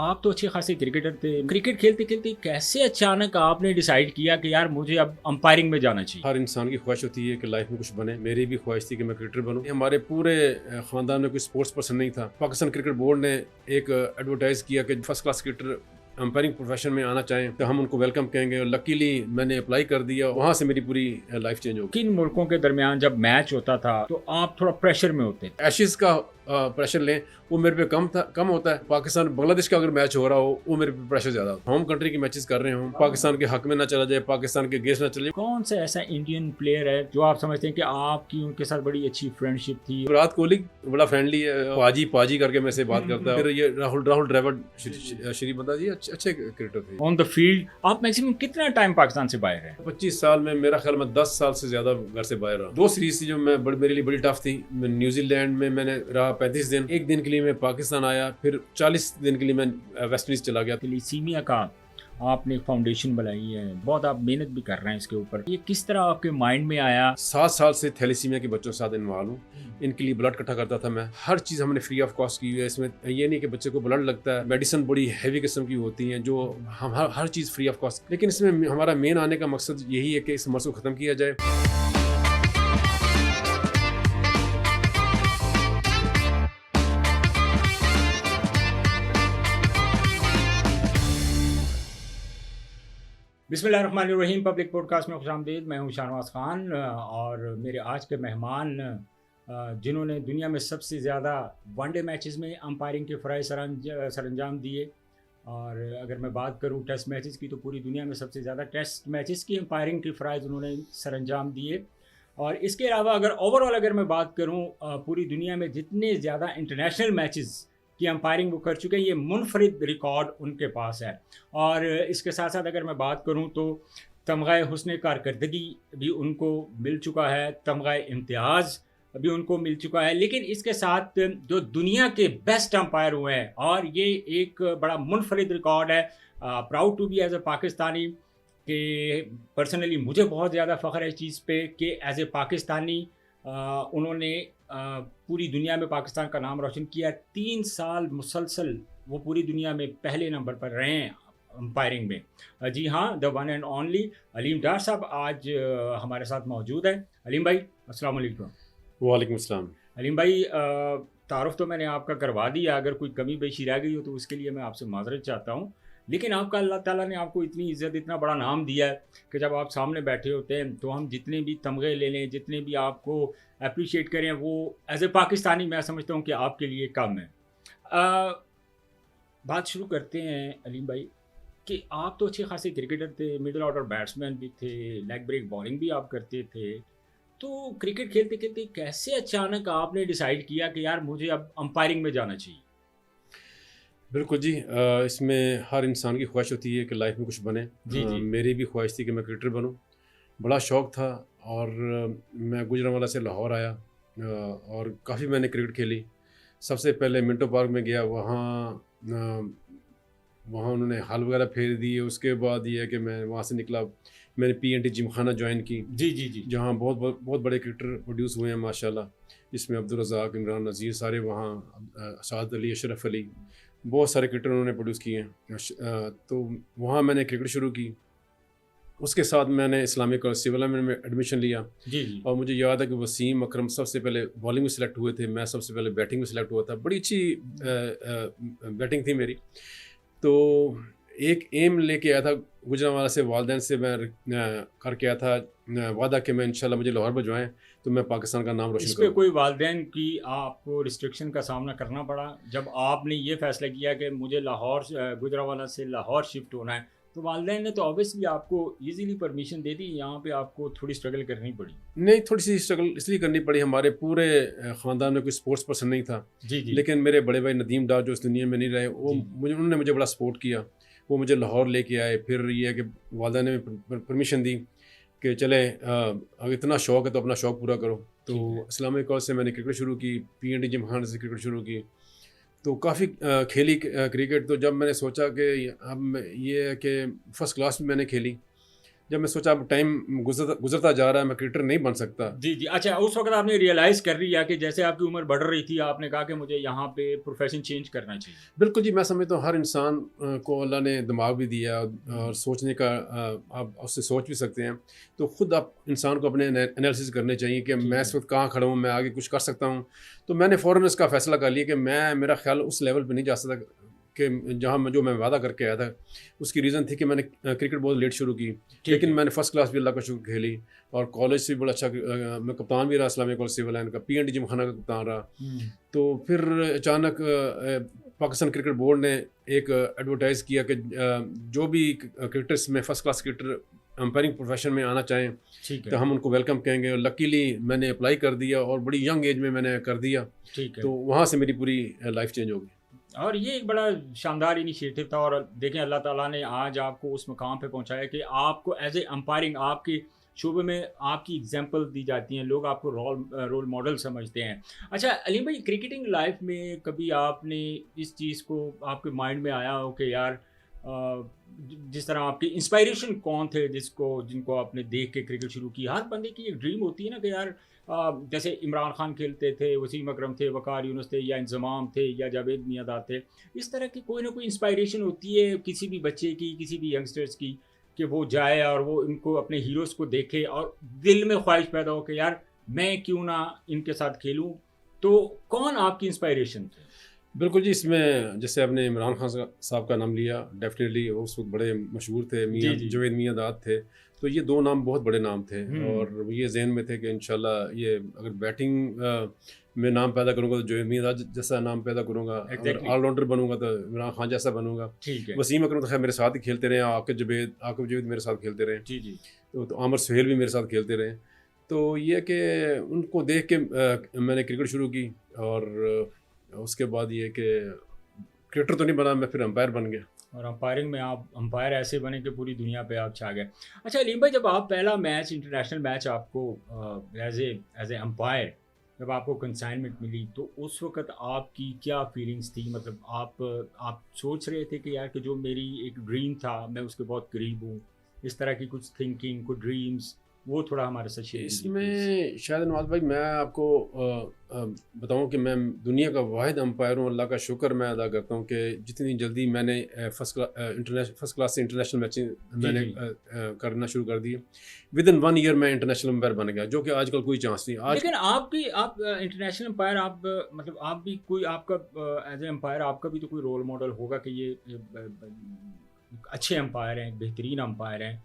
आप तो अच्छे खासे क्रिकेटर थे, क्रिकेट खेलते खेलते कैसे अचानक आपने डिसाइड किया कि यार मुझे अब अंपायरिंग में जाना चाहिए? हर इंसान की ख्वाहिश होती है कि लाइफ में कुछ बने। मेरी भी ख्वाहिश थी कि मैं क्रिकेटर बनूं। हमारे पूरे खानदान में कोई स्पोर्ट्स पर्सन नहीं था। पाकिस्तान क्रिकेट बोर्ड ने एक एडवर्टाइज किया कि first class cricketer umpiring profession में आना चाहें तो हम उनको वेलकम कहेंगे, और लकीली मैंने अप्लाई कर दिया। वहाँ से मेरी पूरी लाइफ चेंज हो गई। किन मुल्कों के दरमियान जब मैच होता था तो आप थोड़ा प्रेशर में होते थे? एशिज का प्रेशर लें वो मेरे पे कम होता है। पाकिस्तान बांग्लादेश का अगर मैच हो रहा हो वो मेरे पे प्रेशर ज्यादा होता है। होम कंट्री के मैचेस कर रहे हो, पाकिस्तान के हक में ना चला जाए, पाकिस्तान के अगेंस्ट ना चले जाए। कौन सा ऐसा इंडियन प्लेयर है जो आप समझते हैं कि आपकी उनके साथ बड़ी अच्छी फ्रेंडशिप थी? विराट कोहली बड़ा फ्रेंडली है, पाजी पाजी करके मेरे से बात करता है। फिर ये राहुल द्रविड़ श्रीबंदा जी अच्छे क्रिकेटर थे। ऑन द फील्ड आप मैक्सिमम कितना टाइम पाकिस्तान से बाहर हैं? 25 साल में मेरा ख्याल में 10 साल से ज्यादा घर से बाहर रहा। 2 सीरीज थी जो मेरे लिए बड़ी टफ थी। न्यूजीलैंड में मैंने रहा 35 दिन, एक दिन के लिए मैं पाकिस्तान आया, फिर 40 दिन के लिए मैं वेस्ट इंडीज चला गया। थैलेसीमिया का आपने एक फाउंडेशन बनाई है, बहुत आप मेहनत भी कर रहे हैं इसके ऊपर, ये किस तरह आपके माइंड में आया? 7 साल से थैलेसीमिया के बच्चों के साथ इन्वॉल्व हूँ। इनके लिए ब्लड इकट्ठा करता था मैं। हर चीज़ हमने फ्री ऑफ कॉस्ट की हुई है। इसमें ये नहीं कि बच्चे को ब्लड लगता है, मेडिसिन बड़ी हैवी किस्म की होती हैं जो हम हर चीज़ फ्री ऑफ कॉस्ट। लेकिन इसमें हमारा मेन आने का मकसद यही है कि इस मर्ज को ख़त्म किया जाए। बिस्मिल्लाहिर्रहमानिर्रहीम। पब्लिक पॉडकास्ट में खुशामदीद। मैं हूं शाहनवाज खान और मेरे आज के मेहमान जिन्होंने दुनिया में सबसे ज़्यादा वनडे मैचेस में अंपायरिंग के फ़राइज़ सरअंजाम दिए, और अगर मैं बात करूं टेस्ट मैचेस की तो पूरी दुनिया में सबसे ज़्यादा टेस्ट मैचेस की अंपायरिंग के फ़राइज़ उन्होंने सरअंजाम दिए। और इसके अलावा अगर ओवरऑल अगर मैं बात करूं पूरी दुनिया में जितने ज़्यादा इंटरनेशनल मैचेस की अंपायरिंग वो कर चुके हैं, ये मुनफरिद रिकॉर्ड उनके पास है। और इसके साथ साथ अगर मैं बात करूं तो तमग़ा हुस्न कारकर्दगी भी उनको मिल चुका है, तमग़ा इम्तियाज़ भी उनको मिल चुका है। लेकिन इसके साथ जो दुनिया के बेस्ट अंपायर हुए हैं, और ये एक बड़ा मुनफरिद रिकॉर्ड है। Proud to be as a Pakistani कि पर्सनली मुझे बहुत ज़्यादा फ़ख्र है इस चीज़ पे कि एज ए पाकिस्तानी उन्होंने पूरी दुनिया में पाकिस्तान का नाम रोशन किया। 3 साल मुसलसल वो पूरी दुनिया में पहले नंबर पर रहे हैं अंपायरिंग में। जी हाँ, the one and only Aleem Dar साहब आज हमारे साथ मौजूद है। अलीम भाई अस्सलाम वालेकुम। वालेकुम अस्सलाम। अलीम भाई, तारुफ तो मैंने आपका करवा दिया, अगर कोई कमी बेशी रह गई हो तो उसके लिए मैं आपसे माजरत चाहता हूँ। लेकिन आपका अल्लाह ताला ने आपको इतनी इज़्ज़त, इतना बड़ा नाम दिया है कि जब आप सामने बैठे होते हैं तो हम जितने भी तमगे ले लें, जितने भी आपको अप्रिशिएट करें, वो एज ए पाकिस्तानी मैं समझता हूँ कि आपके लिए कम है। बात शुरू करते हैं अलीम भाई कि आप तो अच्छे खासे क्रिकेटर थे, मिडिल ऑर्डर बैट्समैन भी थे, लेग ब्रेक बॉलिंग भी आप करते थे। तो क्रिकेट खेलते खेलते कैसे अचानक आपने डिसाइड किया कि यार मुझे अब अंपायरिंग में जाना चाहिए? बिल्कुल जी, इसमें हर इंसान की ख्वाहिश होती है कि लाइफ में कुछ बने। जी जी। मेरी भी ख्वाहिश थी कि मैं क्रिकेटर बनूं। बड़ा शौक़ था, और मैं गुजरांवाला से लाहौर आया, और काफ़ी मैंने क्रिकेट खेली। सबसे पहले मिंटो पार्क में गया, वहाँ उन्होंने हाल वगैरह फेर दिए। उसके बाद ये है कि मैं वहाँ से निकला, मैंने PNT जिमखाना ज्वाइन की। जी जी जी। जहाँ बहुत बड़े क्रिकेटर प्रोड्यूस हुए हैं माशाल्लाह, जिसमें अब्दुल रज़ाक, इमरान नज़ीर, सारे वहाँ, साद अली, अशरफ अली, बहुत सारे क्रिकेटर उन्होंने प्रोड्यूस किए हैं। तो वहाँ मैंने क्रिकेट शुरू की। उसके साथ मैंने इस्लामिक और सिविल में एडमिशन लिया। जी जी। और मुझे याद है कि वसीम अकरम सबसे पहले बॉलिंग में सिलेक्ट हुए थे, मैं सबसे पहले बैटिंग में सिलेक्ट हुआ था। बड़ी अच्छी बैटिंग थी मेरी। तो एक एम लेके आया था गुजरांवाला से, वालदैन से मैं करके आया था वादा कि मैं इंशाल्लाह मुझे लाहौर भिजवाएं तो मैं पाकिस्तान का नाम रोशन इस पे करूँ। कोई वालदैन की आपको रिस्ट्रिक्शन का सामना करना पड़ा जब आपने ये फैसला किया कि मुझे लाहौर गुजरांवाला से लाहौर शिफ्ट होना है? तो वालदैन ने तो ऑब्वियसली आपको इजीली परमिशन दे दी, यहाँ पे आपको थोड़ी स्ट्रगल करनी पड़ी? नहीं, थोड़ी सी स्ट्रगल इसलिए करनी पड़ी, हमारे पूरे ख़ानदान में कोई स्पोर्ट्स पर्सन नहीं था। जी जी। लेकिन मेरे बड़े भाई नदीम डार जो इस दुनिया में नहीं रहे, वो उन्होंने मुझे बड़ा सपोर्ट किया। वो मुझे लाहौर लेके आए। फिर ये है कि वालदा ने परमिशन दी कि चले, अगर इतना शौक़ है तो अपना शौक़ पूरा करो। तो इस्लामिक कॉलेज से मैंने क्रिकेट शुरू की, PNT जिमखाना से क्रिकेट शुरू की। तो काफ़ी खेली क्रिकेट। तो जब मैंने सोचा कि अब ये है कि फ़र्स्ट क्लास में मैंने खेली, जब मैं सोचा अब टाइम गुजरता जा रहा है, मैं क्रिकेटर नहीं बन सकता। जी, जी। अच्छा, उस वक़्त आपने रियलाइज़ कर लिया कि जैसे आपकी उम्र बढ़ रही थी, आपने कहा कि मुझे यहाँ पे प्रोफ़ेशन चेंज करना चाहिए। बिल्कुल जी, मैं समझता हूँ हर इंसान को अल्लाह ने दिमाग भी दिया हुँ, और सोचने का आप उससे सोच भी सकते हैं। तो खुद आप इंसान को अपने एनालिसिस करने चाहिए कि ठीक मैं है। इस वक्त कहाँ खड़ा हूँ, मैं आगे कुछ कर सकता हूँ। तो मैंने फ़ौरन इसका फ़ैसला कर लिया कि मेरा ख्याल उस लेवल पे नहीं जा सकता कि जहाँ मैं वादा करके आया था। उसकी रीज़न थी कि मैंने क्रिकेट बहुत लेट शुरू की, ठीक लेकिन है। मैंने फ़र्स्ट क्लास भी अल्लाह का शुक्र खेली और कॉलेज से भी बड़ा अच्छा मैं कप्तान भी रहा इस्लामिया कॉलेज सिविल लाइन का, पीएनडी जिमखाना का कप्तान रहा। हुँ, तो फिर अचानक पाकिस्तान क्रिकेट बोर्ड ने एक एडवर्टाइज़ किया कि जो भी क्रिकेटर्स में first class cricketer umpiring profession में आना चाहें ठीक तो है, हम उनको वेलकम कहेंगे। और लकीली मैंने अप्लाई कर दिया और बड़ी यंग एज में मैंने कर दिया। ठीक तो है। वहाँ से मेरी पूरी लाइफ चेंज हो गई। और ये एक बड़ा शानदार इनिशिएटिव था और देखें अल्लाह ताला ने आज आपको उस मुकाम पे पहुंचाया कि आपको एज ए अंपायरिंग आपके शोबे में आपकी एग्जांपल दी जाती हैं, लोग आपको रोल मॉडल समझते हैं। अच्छा अलीम भाई, क्रिकेटिंग लाइफ में कभी आपने इस चीज़ को आपके माइंड में आया हो कि यार जिस तरह आपकी इंस्पायरेशन कौन थे जिनको आपने देख के क्रिकेट शुरू की? हर बंदे की एक ड्रीम होती है ना कि यार जैसे इमरान खान खेलते थे, वसीम अकरम थे, वकार यूनुस थे या इंज़माम थे या जावेद मियांदाद थे। इस तरह की कोई ना कोई इंस्पायरेशन होती है किसी भी बच्चे की, किसी भी यंगस्टर्स की कि वो जाए और वो इनको अपने हीरोज़ को देखे और दिल में ख्वाहिश पैदा हो कि यार मैं क्यों ना इनके साथ खेलूँ? तो कौन आपकी इंस्पायरेशन थे? बिल्कुल जी, इसमें जैसे आपने इमरान खान साहब का नाम लिया, डेफ़िनेटली वो उस वक़्त बड़े मशहूर थे, जी, जी। जावेद मियांदाद थे। तो ये 2 नाम बहुत बड़े नाम थे हुँ, और ये ज़हन में थे कि इंशाल्लाह ये अगर बैटिंग में नाम पैदा करूँगा तो जावेद मियांदाद जैसा नाम पैदा करूँगा, अगर एग्ज़ैक्टली। ऑलराउंडर बनूँगा तो इमरान खान जैसा बनूँगा। ठीक है। वसीम अकरम तो ख़ैर मेरे साथ ही खेलते रहे, आकिब जावेद मेरे साथ खेलते रहे। जी, जी। तो आमिर सुहेल भी मेरे साथ खेलते रहे। तो ये है कि उनको देख के मैंने क्रिकेट शुरू की और उसके बाद ये कि क्रिकेटर तो नहीं बना, मैं फिर अंपायर बन गया। और अंपायरिंग में आप अंपायर ऐसे बने कि पूरी दुनिया पे आप छा गए। अच्छा अलीम भाई, जब आप पहला मैच इंटरनेशनल मैच आपको एज ए अंपायर जब आपको कंसाइनमेंट मिली तो उस वक़्त आपकी क्या फीलिंग्स थी? मतलब आप सोच रहे थे कि यार कि जो मेरी एक ड्रीम था मैं उसके बहुत करीब हूँ, इस तरह की कुछ थिंकिंग, कुछ ड्रीम्स, वो थोड़ा हमारे साथ शेयर कीजिए प्लीज़। इसमें शायद नवाज़ भाई मैं आपको बताऊँ कि मैं दुनिया का वाहिद अंपायर हूँ, अल्लाह का शुक्र मैं अदा करता हूँ कि जितनी जल्दी मैंने फर्स्ट क्लास से इंटरनेशनल मैचें जी, मैंने जी। करना शुरू कर दिए। विदिन 1 ईयर मैं इंटरनेशनल अंपायर बन गया, जो कि आजकल कोई चांस नहीं। आज लेकिन आप इंटरनेशनल अंपायर मतलब आप भी कोई आपका एज ए अंपायर आपका भी तो कोई रोल मॉडल होगा कि ये अच्छे अंपायर हैं, बेहतरीन अंपायर हैं।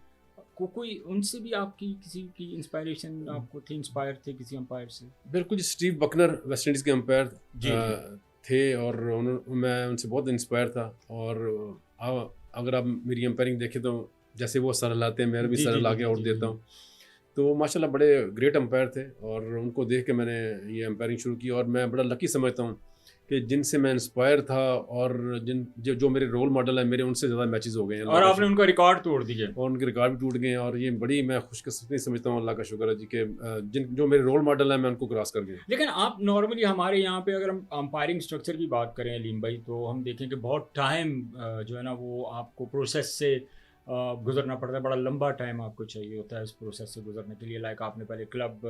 कोई उनसे भी आपकी किसी की इंस्पायरेशन आपको थी, इंस्पायर थे किसी अंपायर से? बिल्कुल जी, स्टीव बकनर वेस्ट इंडीज़ के अंपायर जी, जी। थे और मैं उनसे बहुत इंस्पायर था। और अगर आप मेरी अंपायरिंग देखें तो जैसे वो सरल लाते हैं, मैं भी जी, जी, सरल जी, आके जी, आउट जी, जी, देता जी। हूँ। तो माशाल्लाह बड़े ग्रेट अंपायर थे और उनको देख के मैंने ये अंपायरिंग शुरू की। और मैं बड़ा लकी समझता हूँ कि जिनसे मैं इंस्पायर था और जो मेरे रोल मॉडल हैं, मेरे उनसे ज़्यादा मैचेस हो गए हैं, अल्लाह और का आपने शुक्र। उनका रिकॉर्ड तोड़ दिए। और उनके रिकॉर्ड भी टूट गए हैं और ये बड़ी मैं खुशकिस्मती समझता हूँ, अल्लाह का शुक्र है जी कि जो मेरे रोल मॉडल हैं मैं उनको क्रॉस कर गया। लेकिन आप नॉर्मली हमारे यहाँ पे अगर हम अंपायरिंग स्ट्रक्चर की बात करें अलीम भाई, तो हम देखें कि बहुत टाइम जो है ना वो आपको प्रोसेस से गुजरना पड़ता है, बड़ा लंबा टाइम आपको चाहिए होता है इस प्रोसेस से गुजरने के लिए। लाइक आपने पहले क्लब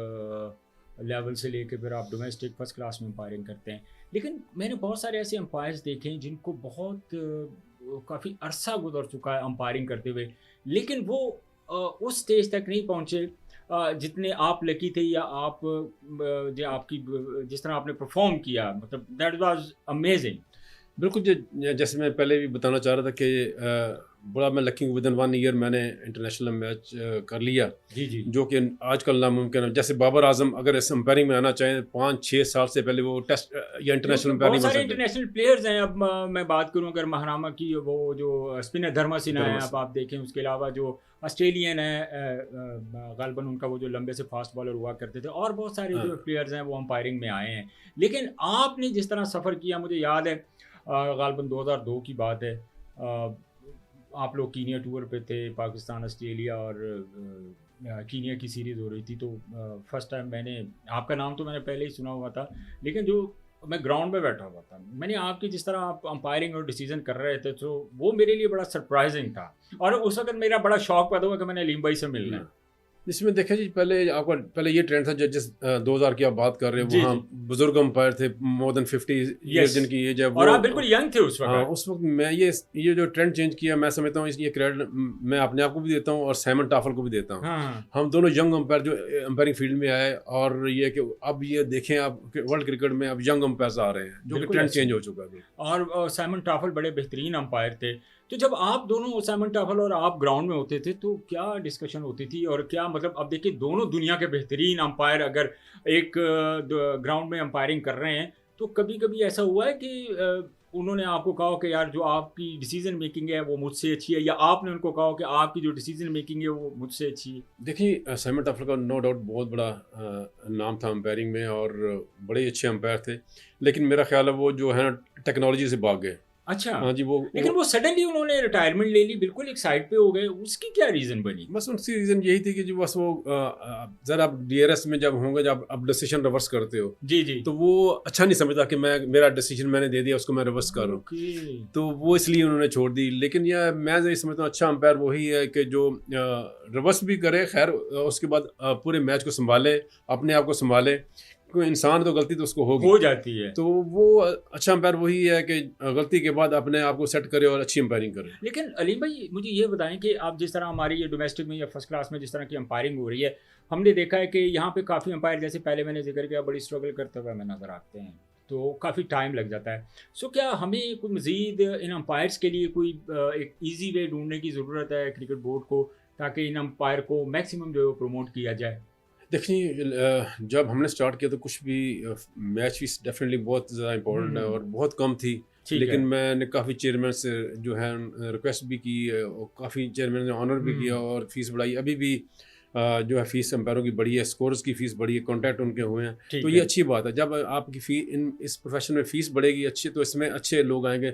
लेवल से लेके फिर आप डोमेस्टिक फर्स्ट क्लास में अंपायरिंग करते हैं। लेकिन मैंने बहुत सारे ऐसे अंपायर्स देखे हैं जिनको बहुत काफ़ी अरसा गुजर चुका है अंपायरिंग करते हुए, लेकिन वो उस स्टेज तक नहीं पहुँचे जितने आप लकी थे या जो आपकी जिस तरह आपने परफॉर्म किया, मतलब दैट वाज अमेजिंग। बिल्कुल जैसे मैं पहले भी बताना चाह रहा था कि बड़ा मैं लकी हूँ, विदिन 1 ईयर मैंने इंटरनेशनल मैच कर लिया, जी, जी। जो कि आजकल नामुमकिन है। जैसे बाबर आजम अगर इस अंपायरिंग में आना चाहें 5-6 साल से पहले वो टेस्ट या नहीं, इंटरनेशनल उसमें अंपायर बहुत नहीं बन सारे सकते। इंटरनेशनल प्लेयर्स हैं। अब मैं बात करूँ अगर महारामा की, वो जो स्पिनर धर्मा सिन्हा है, धर्मस अब आप देखें उसके अलावा जो ऑस्ट्रेलियन है गालिबन उनका वो जो लंबे से फास्ट बॉलर हुआ करते थे, और बहुत सारे जो हाँ। प्लेयर्स हैं वो अंपायरिंग में आए हैं। लेकिन आपने जिस तरह सफ़र किया, मुझे याद है गालिबन 2002 की बात है, आप लोग कीनिया टूर पे थे, पाकिस्तान, ऑस्ट्रेलिया और कीनिया की सीरीज़ हो रही थी। तो फर्स्ट टाइम मैंने आपका नाम तो मैंने पहले ही सुना हुआ था, लेकिन जो मैं ग्राउंड में बैठा हुआ था। मैंने आपकी जिस तरह आप अंपायरिंग और डिसीजन कर रहे थे, तो वो मेरे लिए बड़ा सरप्राइजिंग था और उस वक़्त मेरा बड़ा शौक पैदा हुआ कि मैंने अलीम भाई से मिलना है। इसमें देखा जी, पहले ये ट्रेंड था, जिस 2000 की आप बात कर रहे हो, जी, वहाँ जी। बुजुर्ग अंपायर थे, मोर देन 50 ईयर यस। जिनकी एज है, और वो आप बिल्कुल यंग थे उस हाँ, वक़्त। उस वक्त मैं ये जो ट्रेंड चेंज किया, मैं समझता हूँ ये क्रेडिट मैं अपने आप को भी देता हूँ और साइमन टाफल को भी देता हूँ। हाँ, हाँ। हम दोनों यंग अंपायर जो अंपायरिंग फील्ड में आए, और ये कि अब ये देखें आप वर्ल्ड क्रिकेट में अब यंग अंपायर्स आ रहे हैं, जो कि बिल्कुल ट्रेंड ऐसे चेंज ही। हो चुका है। और साइमन टाफल बड़े बेहतरीन अंपायर थे। तो जब आप दोनों साइमन टाफल और आप ग्राउंड में होते थे, तो क्या डिस्कशन होती थी और क्या मतलब अब देखिए दोनों दुनिया के बेहतरीन अंपायर अगर एक ग्राउंड में अंपायरिंग कर रहे हैं, तो कभी-कभी ऐसा हुआ है कि उन्होंने आपको कहा हो कि यार जो आपकी डिसीजन मेकिंग है वो मुझसे अच्छी है, या आपने उनको कहा हो कि आपकी जो डिसीजन मेकिंग है वो मुझसे अच्छी है? देखिए, साइमन टाफल का नो डाउट बहुत बड़ा नाम था अंपायरिंग में, और बड़े अच्छे अंपायर थे, लेकिन मेरा ख्याल है वो जो है ना, टेक्नोलॉजी से भाग गए। अच्छा। हाँ जी, लेकिन वो सडनली उन्होंने रिटायरमेंट ले ली, बिल्कुल एक साइड पे हो गए, उसकी क्या रीज़न बनी? बस उसकी रीज़न यही थी कि जो बस वो ज़रा आप डीआरएस में जब होंगे, जब आप डिसीजन रिवर्स करते हो, जी, जी। तो वो अच्छा नहीं समझता कि मेरा डिसीजन मैंने दे दिया, उसको मैं रिवर्स कर रहा हूँ। ओके। तो वो इसलिए उन्होंने छोड़ दी। लेकिन यह मैं ये समझता हूँ, अच्छा अंपायर वही है कि जो रिवर्स भी करे, खैर उसके बाद पूरे मैच को संभाले, अपने आप को संभाले। कोई इंसान तो गलती तो उसको होगी, हो जाती है। तो वो अच्छा अंपायर वही है कि गलती के बाद अपने आप को सेट करे और अच्छी अंपायरिंग करे। लेकिन अलीम भाई मुझे ये बताएं कि आप जिस तरह हमारी ये डोमेस्टिक में या फर्स्ट क्लास में जिस तरह की अंपायरिंग हो रही है, हमने देखा है कि यहाँ पे काफ़ी अंपायर, जैसे पहले मैंने जिक्र किया, बड़ी स्ट्रगल करते हुए हमें नज़र आते हैं, तो काफ़ी टाइम लग जाता है। सो क्या हमें कोई मज़ीद इन अंपायर्स के लिए कोई एक ईजी वे ढूंढने की ज़रूरत है क्रिकेट बोर्ड को, ताकि इन अंपायर को मैक्सिमम जो है वो प्रमोट किया जाए? देखिए, जब हमने स्टार्ट किया तो कुछ भी मैच फीस डेफिनेटली बहुत ज़्यादा इंपॉर्टेंट है और बहुत कम थी। ठीक लेकिन है। मैंने काफ़ी चेयरमैन से जो है रिक्वेस्ट भी की, और काफ़ी चेयरमैन ने ऑनर भी किया और फीस बढ़ाई। अभी भी जो है फीस अंपायरों की बढ़ी है, स्कोर्स की फ़ीस बढ़ी है, कॉन्ट्रैक्ट उनके हुए हैं। ठीक तो ये है। अच्छी बात है। जब आपकी फ़ी इस प्रोफेशन में फ़ीस बढ़ेगी अच्छी, तो इसमें अच्छे लोग आएंगे।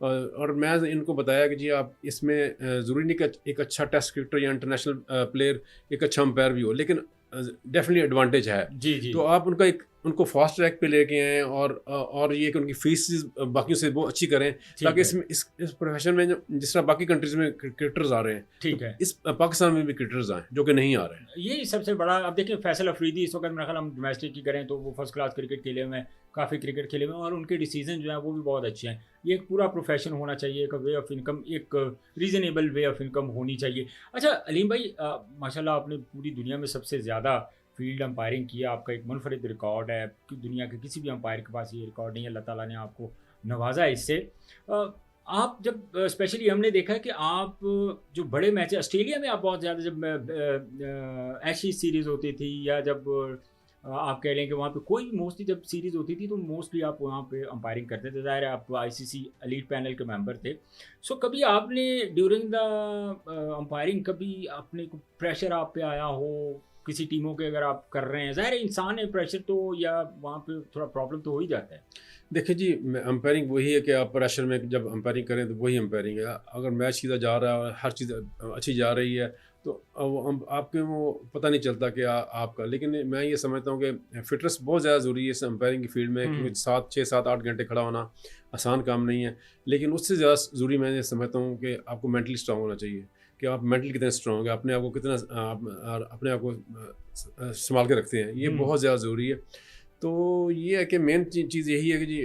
और मैं इनको बताया कि जी आप इसमें ज़रूरी नहीं कि एक अच्छा टेस्ट क्रिकेटर या इंटरनेशनल प्लेयर एक अच्छा अंपायर भी हो, लेकिन डेफिनेटली एडवांटेज है। जी, जी। तो आप उनको फास्ट ट्रैक पे लेके आएँ, और ये कि उनकी फीस बाकियों से बहुत अच्छी करें, ठीक ताकि है। इस प्रोफेशन में जिस तरह बाकी कंट्रीज़ में क्रिकेटर्स आ रहे हैं, तो ठीक है। इस पाकिस्तान में भी क्रिकेटर्स आएँ, जो कि नहीं आ रहे हैं। यही सबसे बड़ा, अब देखिए फैसल अफरीदी इस वक्त मेरा ख्याल, हम डोमेस्टिक की करें तो वो फर्स्ट क्लास क्रिकेट खेले हुए हैं, काफ़ी क्रिकेट खेले हुए हैं और उनके डिसीजन जो हैं वो भी बहुत अच्छे हैं। ये एक पूरा प्रोफेशन होना चाहिए, एक वे ऑफ इनकम, एक रीज़नेबल वे ऑफ इनकम होनी चाहिए। अच्छा अलीम भाई, माशाल्लाह आपने पूरी दुनिया में सबसे ज़्यादा फील्ड अंपायरिंग किया, आपका एक मुनफरिद रिकॉर्ड है कि दुनिया के किसी भी अंपायर के पास ये रिकॉर्ड नहीं है, अल्लाह ताला ने आपको नवाजा है इससे। आप जब स्पेशली हमने देखा है कि आप जो बड़े मैच ऑस्ट्रेलिया में आप बहुत ज़्यादा, जब एशेज़ सीरीज़ होती थी, या जब आप कह लें कि वहाँ पे कोई मोस्टली जब सीरीज़ होती थी, तो मोस्टली आप वहाँ पे अंपायरिंग करते थे। ज़ाहिर है आप आईसीसी एलीट पैनल के मेंबर थे। सो कभी आपने ड्यूरिंग द अंपायरिंग कभी आपने कोई प्रेशर आप पे आया हो किसी टीमों के, अगर आप कर रहे हैं, ज़ाहिर है इंसान है, प्रेशर तो या वहाँ पे थोड़ा प्रॉब्लम तो हो ही जाता है? देखिए जी, अंपायरिंग वही है कि आप प्रेशर में जब अंपायरिंग करें तो वही अंपायरिंग है। अगर मैच सीधा जा रहा है और हर चीज़ अच्छी जा रही है, तो आपके वो पता नहीं चलता कि आपका। लेकिन मैं ये समझता हूँ कि फिटनेस बहुत ज़्यादा ज़रूरी है इस अंपायरिंग की फील्ड में, क्योंकि 6-7-8 घंटे खड़ा होना आसान काम नहीं है। लेकिन उससे ज़्यादा ज़रूरी मैं ये समझता हूँ कि आपको मेंटली स्ट्रांग होना चाहिए, कि आप मेंटली कितने स्ट्रांग है, अपने आप को कितना अपने आप को संभाल के रखते हैं, ये बहुत ज़्यादा ज़रूरी है। तो ये है कि मेन चीज़ यही है कि जी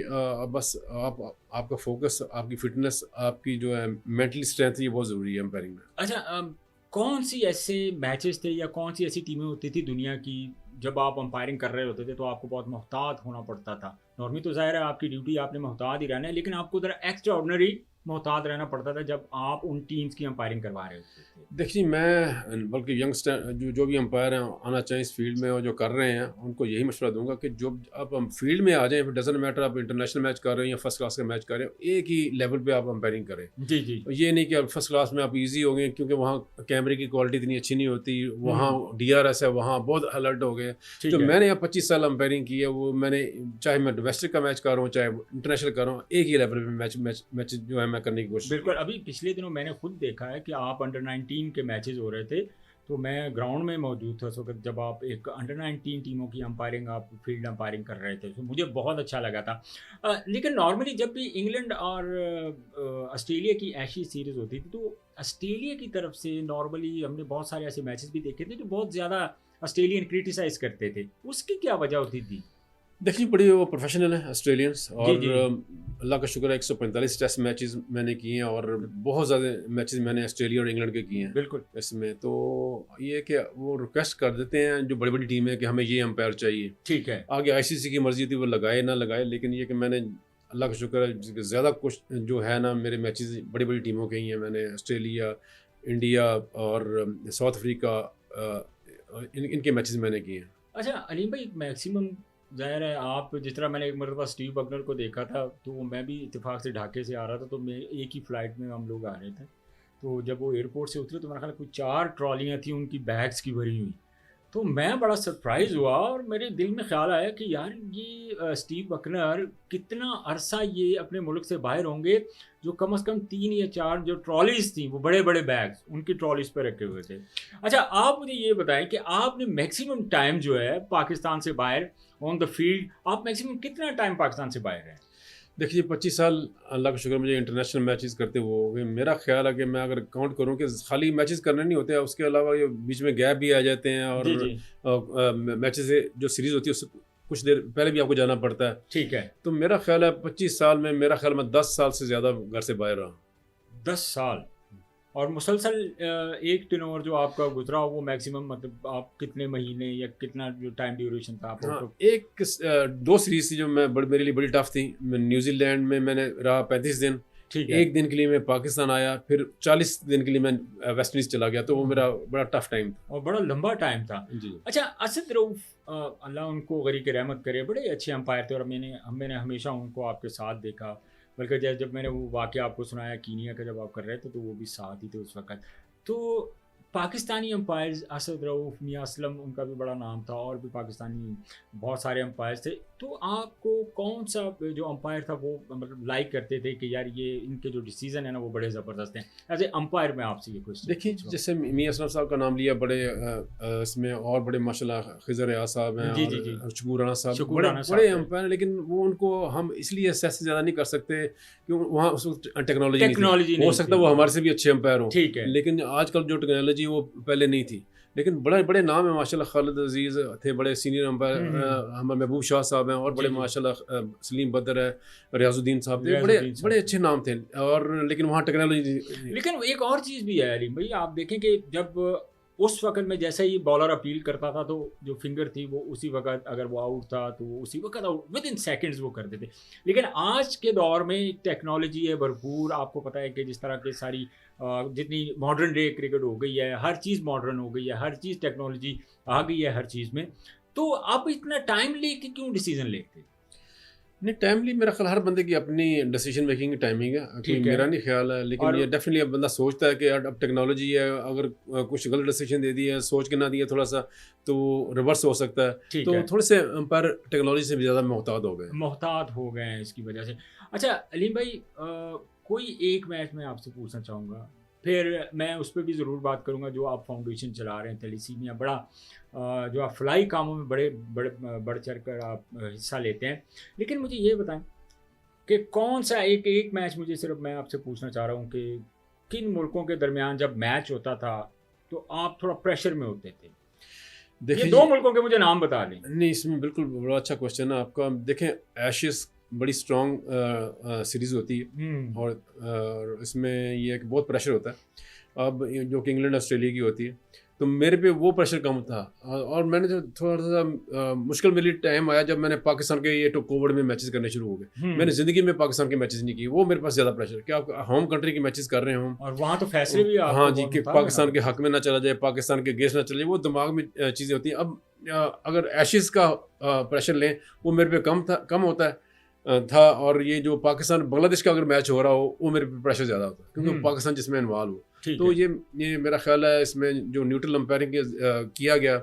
बस आपका फोकस, आपकी फिटनेस, आपकी जो है मेंटली स्ट्रेंथ, ये बहुत ज़रूरी है अंपायरिंग में। अच्छा, कौन सी ऐसे मैचेस थे या कौन सी ऐसी टीमें होती थी दुनिया की, जब आप अंपायरिंग कर रहे होते थे तो आपको बहुत मोहतात होना पड़ता था? नॉर्मली तो ज़ाहिर है आपकी ड्यूटी, आपने मोहतात ही रहना है, लेकिन आपको ज़रा एक्स्ट्रा ऑर्डिनरी मोहतात रहना पड़ता था जब आप उन टीम्स की अंपायरिंग करवा रहे होते थे। देखिए, मैं बल्कि यंगस्टर जो भी अंपायर हैं आना चाहिए इस फील्ड में, और जो कर रहे हैं उनको यही मशवरा दूंगा कि जो आप हम फील्ड में आ जाएं, फिर डजंट मैटर आप इंटरनेशनल मैच कर रहे हैं या फर्स्ट क्लास का मैच कर रहे हो, एक ही लेवल पे आप अंपायरिंग करें। जी, जी। ये नहीं कि आप फर्स्ट क्लास में आप इजी हो गए, क्योंकि वहाँ कैमरे की क्वालिटी इतनी अच्छी नहीं होती, वहाँ डीआरएस है, वहाँ बहुत अलर्ट हो गए। ठीक जो है। मैंने यहाँ 25 साल अंपायरिंग की है, वो मैंने, चाहे मैं डोमेस्टिक का मैच कर रहा हूँ चाहे इंटरनेशनल कर रहा हूँ, एक ही लेवल पे मैच जो है मैं करने की कोशिश। बिल्कुल, अभी पिछले दिनों मैंने खुद देखा है कि आप अंडर 19 के मैचेस हो रहे थे, तो मैं ग्राउंड में मौजूद था उस वक़्त जब आप एक अंडर 19 टीमों की अंपायरिंग आप फील्ड अंपायरिंग कर रहे थे, तो मुझे बहुत अच्छा लगा था। लेकिन नॉर्मली जब भी इंग्लैंड और ऑस्ट्रेलिया की ऐसी सीरीज़ होती थी, तो ऑस्ट्रेलिया की तरफ से नॉर्मली हमने बहुत सारे ऐसे मैचेस भी देखे थे, जो बहुत ज़्यादा ऑस्ट्रेलियन क्रिटिसाइज़ करते थे। उसकी क्या वजह होती थी? देखिए बड़ी वो प्रोफेशनल है ऑस्ट्रेलियंस, जी, और जी। अल्लाह का शुक्र है 145 टेस्ट मैचेस मैंने किए हैं, और बहुत ज़्यादा मैचेस मैंने ऑस्ट्रेलिया और इंग्लैंड के किए हैं बिल्कुल। इसमें। तो ये है कि वो रिक्वेस्ट कर देते हैं जो बड़ी बड़ी टीम है कि हमें ये अंपायर चाहिए। ठीक है। आगे आईसीसी की मर्जी थी वो लगाए ना लगाए, लेकिन ये कि मैंने अल्लाह का शुक्र है ज़्यादा कुछ जो है ना मेरे मैचेस बड़ी बड़ी टीमों के ही हैं। मैंने ऑस्ट्रेलिया, इंडिया और साउथ अफ्रीका, इनके मैचेस मैंने किए हैं। अच्छा अलीम भाई, मैक्सिमम ज़ाहिर है आप जिस तरह मैंने एक मरतबा स्टीव बकनर को देखा था, तो मैं भी इत्तेफाक से ढाके से आ रहा था, तो मैं एक ही फ़्लाइट में हम लोग आ रहे थे। तो जब वो एयरपोर्ट से उतरे तो मेरा ख्याल है कुछ 4 ट्रॉलियाँ थी उनकी बैग्स की भरी हुई। तो मैं बड़ा सरप्राइज़ हुआ और मेरे दिल में ख़्याल आया कि यार ये स्टीव बकनर कितना अरसा ये अपने मुल्क से बाहर होंगे, जो कम से कम 3 या 4 जो ट्रॉलीज़ थी, वो बड़े-बड़े बैग्स उनकी ट्रॉलीज़ पे रखे हुए थे। अच्छा आप मुझे ये बताएँ कि आपने मैक्सिमम टाइम जो है पाकिस्तान से बाहर ऑन द फील्ड, आप मैक्सिमम कितना टाइम पाकिस्तान से बाहर रहे? देखिए 25 साल अल्लाह का शुक्र मुझे इंटरनेशनल मैचेस करते हुए हो गए। मेरा ख्याल है कि मैं अगर काउंट करूं कि खाली मैचेस करने नहीं होते हैं, उसके अलावा ये बीच में गैप भी आ जाते हैं, जी, और जी। मैचेस से जो सीरीज़ होती है उससे कुछ देर पहले भी आपको जाना पड़ता है। ठीक है। तो मेरा ख्याल है 25 साल में मेरा ख्याल मैं 10 साल से ज़्यादा घर से बाहर रहा। 10 साल और मुसलसल एक टर्नओवर जो आपका गुज़रा वो मैक्सिमम मतलब आप कितने महीने या कितना जो टाइम ड्यूरेशन था आप हाँ, आउट ऑफ? एक 2 सीरीज़ थी जो मेरे लिए बड़ी टफ थी। मैं न्यूजीलैंड में मैंने रहा 35 दिन। ठीक है। 1 दिन के लिए मैं पाकिस्तान आया, फिर 40 दिन के लिए मैं वेस्ट इंडीज़ चला गया। तो वो मेरा बड़ा टफ टाइम था। और बड़ा लंबा टाइम था। जी। अच्छा असद रऊफ़ अल्लाह उनको गरीक रहमत करे, बड़े अच्छे अंपायर थे और मैंने हमेशा उनको आपके साथ देखा। बल्कि जब मैंने वो वाक़या आपको सुनाया कीनिया का जब आप कर रहे थे, तो वो भी साथ ही थे उस वक़्त। तो पाकिस्तानी अंपायर्स असद रऊफ़, मियां असलम उनका भी बड़ा नाम था और भी पाकिस्तानी बहुत सारे अंपायर्स थे। तो आपको कौन-सा जो अंपायर था वो मतलब लाइक करते थे कि यार ये इनके जो डिसीज़न है ना वो बड़े ज़बरदस्त हैं? एज़ ए अंपायर मैं आपसे ये क्वेश्चन देखिए, पूछ रहा हूँ। जैसे मियां असलम साहब का नाम लिया, बड़े इसमें और बड़े माशाल्लाह खिज़र रियाज साहब हैं, जी, जी, जी। और शकूर राना साहब शकूर बड़े राना बड़े साहब थे। अंपायर हैं, लेकिन वो उनको हम इसलिए असेस ज़्यादा नहीं कर सकते कि वहाँ उस वक़्त टेक्नोलॉजी नहीं टेक्नोलॉजी थी। हो नहीं सकता थी। है वो हमारे से भी अच्छे अंपायर हों, ठीक है। लेकिन आजकल जो टेक्नोलॉजी वो पहले नहीं थी। लेकिन बड़े बड़े नाम हैं माशाल्लाह, खालिद अज़ीज़ थे बड़े सीनियर अंपायर, हुँ, हुँ। हमारे महबूब शाह साहब हैं, और जी, बड़े जी। माशाल्लाह सलीम बदर है, रियाज़ुद्दीन साहब थे, बड़े रियाज़ुद्दीन साहब बड़े थे। अच्छे नाम थे, और लेकिन वहाँ टेक्नोलॉजी लेकिन एक और चीज़ भी है अलीम भाई, आप देखें कि जब उस वक़्त में जैसे ही बॉलर अपील करता था, तो जो फिंगर थी वो उसी वक़्त अगर वो आउट था तो वो उसी वक़्त आउट विदिन सेकंड्स वो करते थे। लेकिन आज के दौर में टेक्नोलॉजी है भरपूर, आपको पता है कि जिस तरह की सारी जितनी मॉडर्न डे क्रिकेट हो गई है, हर चीज़ मॉडर्न हो गई है, हर चीज़ टेक्नोलॉजी आ गई है हर चीज़ में। तो आप इतना टाइम लेके क्यों डिसीज़न लेते? नहीं, टाइमली मेरा ख्याल हर बंदे की अपनी डिसीजन मेकिंग की टाइमिंग है, कोई ठीक है। मेरा नहीं ख्याल है, लेकिन और ये डेफिनेटली अब बंदा सोचता है कि यार अब टेक्नोलॉजी है, अगर कुछ गलत डिसीजन दे दिया, सोच के ना दिया थोड़ा सा, तो रिवर्स हो सकता है। ठीक तो है। थोड़े से अंपायर टेक्नोलॉजी से भी ज़्यादा मोहतात हो गए। मोहतात हो गए हैं इसकी वजह से। अच्छा अलीम भाई, कोई एक मैच मैं आपसे पूछना चाहूँगा, फिर मैं उस पे भी ज़रूर बात करूँगा जो आप फाउंडेशन चला रहे हैं थैलेसीमिया, बड़ा जो आप फलाई कामों में बड़े बड़े बढ़ चढ़ कर आप हिस्सा लेते हैं। लेकिन मुझे ये बताएं कि कौन सा एक एक मैच, मुझे सिर्फ मैं आपसे पूछना चाह रहा हूँ कि किन मुल्कों के दरमियान जब मैच होता था तो आप थोड़ा प्रेशर में होते थे? ये देखिए 2 मुल्कों के मुझे नाम बता दें। नहीं, इसमें बिल्कुल बड़ा अच्छा क्वेश्चन है आपका। देखें, एशेज़ बड़ी स्ट्रॉन्ग सीरीज़ होती है, हुँ। और इसमें ये है कि बहुत प्रेशर होता है। अब ये जो कि इंग्लैंड ऑस्ट्रेलिया की होती है, तो मेरे पे वो प्रेशर कम था, और मैंने जो थोड़ा-सा मुश्किल मेरे लिए टाइम आया जब मैंने पाकिस्तान के ये तो कोविड में मैचेस करने शुरू हो गए। हुँ। मैंने ज़िंदगी में पाकिस्तान के मैचेस नहीं किए, वो मेरे पास ज़्यादा प्रेशर कि आप होम कंट्री के मैचेस कर रहे हो। और वहाँ तो फैसले भी आपको हाँ जी, बहुत कि मुताबिक पाकिस्तान आना के पड़ते हक में ना चला जाए, पाकिस्तान के अगेंस्ट ना चले जाए, वो दिमाग में चीज़ें होती हैं। अब अगर एशेज़ का प्रेशर लें, वो मेरे पे कम होता है था, और ये जो पाकिस्तान बांग्लादेश का अगर मैच हो रहा हो, वो मेरे पे प्रेशर ज़्यादा होता है, क्योंकि हम्म। पाकिस्तान जिसमें इन्वॉल्व हो। ठीक तो है। ये मेरा ख्याल है, इसमें जो न्यूट्रल अंपायरिंग किया गया,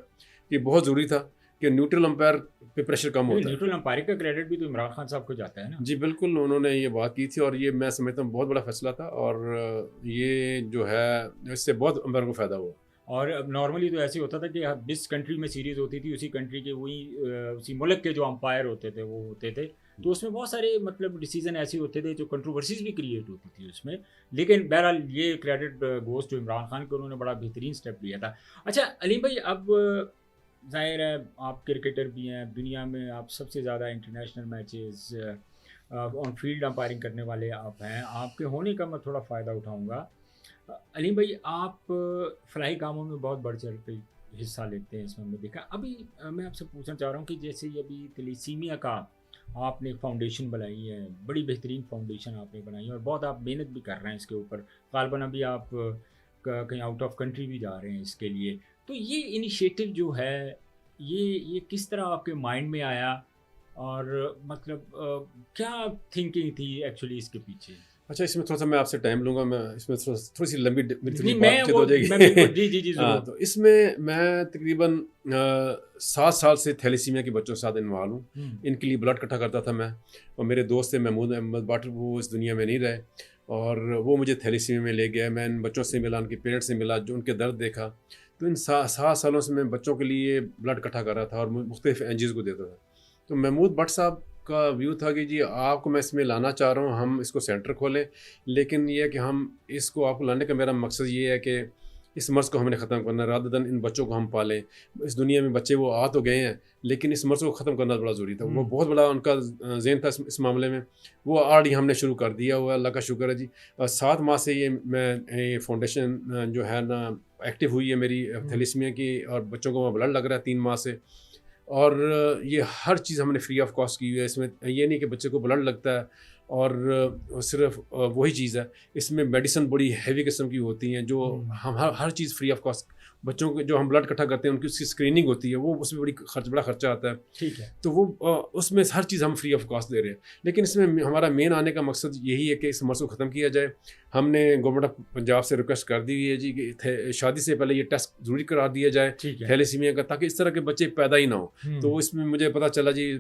ये बहुत ज़रूरी था कि न्यूट्रल अंपायर पे प्रेशर कम होता है। न्यूट्रल अंपायरिंग का क्रेडिट भी तो इमरान खान साहब को जाता है ना? जी बिल्कुल, उन्होंने ये बात की थी, और ये मैं समझता हूँ बहुत बड़ा फैसला था, और ये जो है इससे बहुत अंपायर को फ़ायदा हुआ। और अब नॉर्मली तो ऐसे होता था कि जिस कंट्री में सीरीज़ होती थी उसी कंट्री के वही उसी मुल्क के जो अंपायर होते थे वो होते थे, तो उसमें बहुत सारे मतलब डिसीजन ऐसे होते थे जो कंट्रोवर्सीज भी क्रिएट होती थी उसमें। लेकिन बहरहाल ये credit goes to Imran Khan के, उन्होंने बड़ा बेहतरीन स्टेप लिया था। अच्छा अलीम भाई, अब ज़ाहिर है आप क्रिकेटर भी हैं, दुनिया में आप सबसे ज़्यादा international matches on field umpiring करने वाले आप हैं, आपके होने का मैं थोड़ा फ़ायदा उठाऊँगा। अलीम भाई, आप फलाही कामों में बहुत बढ़ चढ़ के हिस्सा लेते हैं, इसमें हमने देखा। अभी मैं आपसे पूछना चाह रहा हूँ कि जैसे ये अभी थैलेसीमिया का आपने एक फाउंडेशन बनाई है, बड़ी बेहतरीन फाउंडेशन आपने बनाई है और बहुत आप मेहनत भी कर रहे हैं इसके ऊपर, ग़ालिबन अभी आप कहीं आउट ऑफ कंट्री भी जा रहे हैं इसके लिए। तो ये इनिशिएटिव जो है, ये किस तरह आपके माइंड में आया और मतलब क्या थिंकिंग थी एक्चुअली इसके पीछे? अच्छा, इसमें थोड़ा-सा मैं आपसे टाइम लूँगा, मैं इसमें थोड़ी-सी लंबी मेरी थोड़ी नहीं, मैं बातचीत वो हो जाएगी। मैं बिल्कुल जी, जी, जी, हाँ, ज़रूर। तो इसमें मैं तकरीबन 7 साल से थैलेसीमिया के बच्चों के साथ इन्वॉल्व हूँ। हुँ, इनके लिए ब्लड इकट्ठा करता था मैं, और मेरे दोस्त थे महमूद अहमद बट, वो इस दुनिया में नहीं रहे, और वो मुझे थैलेसीमिया में ले गया। मैं इन बच्चों से मिला, उनके पेरेंट्स से मिला, जो उनके दर्द देखा। तो इन 7 सालों से मैं बच्चों के लिए ब्लड इकट्ठा कर रहा था और मुख्तलिफ एनजीओज़ को देता था। तो महमूद भट्ट साहब का व्यू था कि जी आपको मैं इसमें लाना चाह रहा हूँ, हम इसको सेंटर खोलें, लेकिन ये है कि हम इसको आपको लाने का मेरा मकसद ये है कि इस मर्ज़ को हमने ख़त्म करना है, रादर देन इन बच्चों को हम पालें। इस दुनिया में बच्चे वो आ तो गए हैं, लेकिन इस मर्ज़ को ख़त्म करना बड़ा ज़रूरी था। वो हुँ, बहुत बड़ा उनका ज़हन था इस मामले में। वो ऑलरेडी हमने शुरू कर दिया हुआ है, अल्लाह का शुक्र है जी। 7 माह से ये फाउंडेशन जो है ना एक्टिव हुई है मेरी, हुँ, थैलेसीमिया की, और बच्चों को वहाँ ब्लड लग रहा है 3 माह से। और ये हर चीज़ हमने फ्री ऑफ कॉस्ट की हुई है। इसमें ये नहीं कि बच्चे को ब्लड लगता है और सिर्फ वही चीज़ है। इसमें मेडिसिन बड़ी हैवी किस्म की होती हैं, जो हुँ, हम हर चीज़ फ्री ऑफ कॉस्ट। बच्चों को जो हम ब्लड इकट्ठा करते हैं उनकी उसकी स्क्रीनिंग होती है, वो उसमें बड़ा खर्चा आता है। ठीक है। तो वो उसमें हर चीज़ हम फ्री ऑफ कॉस्ट दे रहे हैं। लेकिन इसमें हमारा मेन आने का मकसद यही है कि इस मर्ज़ को ख़त्म किया जाए। हमने गवर्नमेंट ऑफ पंजाब से रिक्वेस्ट कर दी हुई है जी कि शादी से पहले ये टेस्ट ज़रूरी करार दिया जाए ठीक है। थैलेसीमिया का, ताकि इस तरह के बच्चे पैदा ही ना हो। तो हुँ, इसमें मुझे पता चला जी,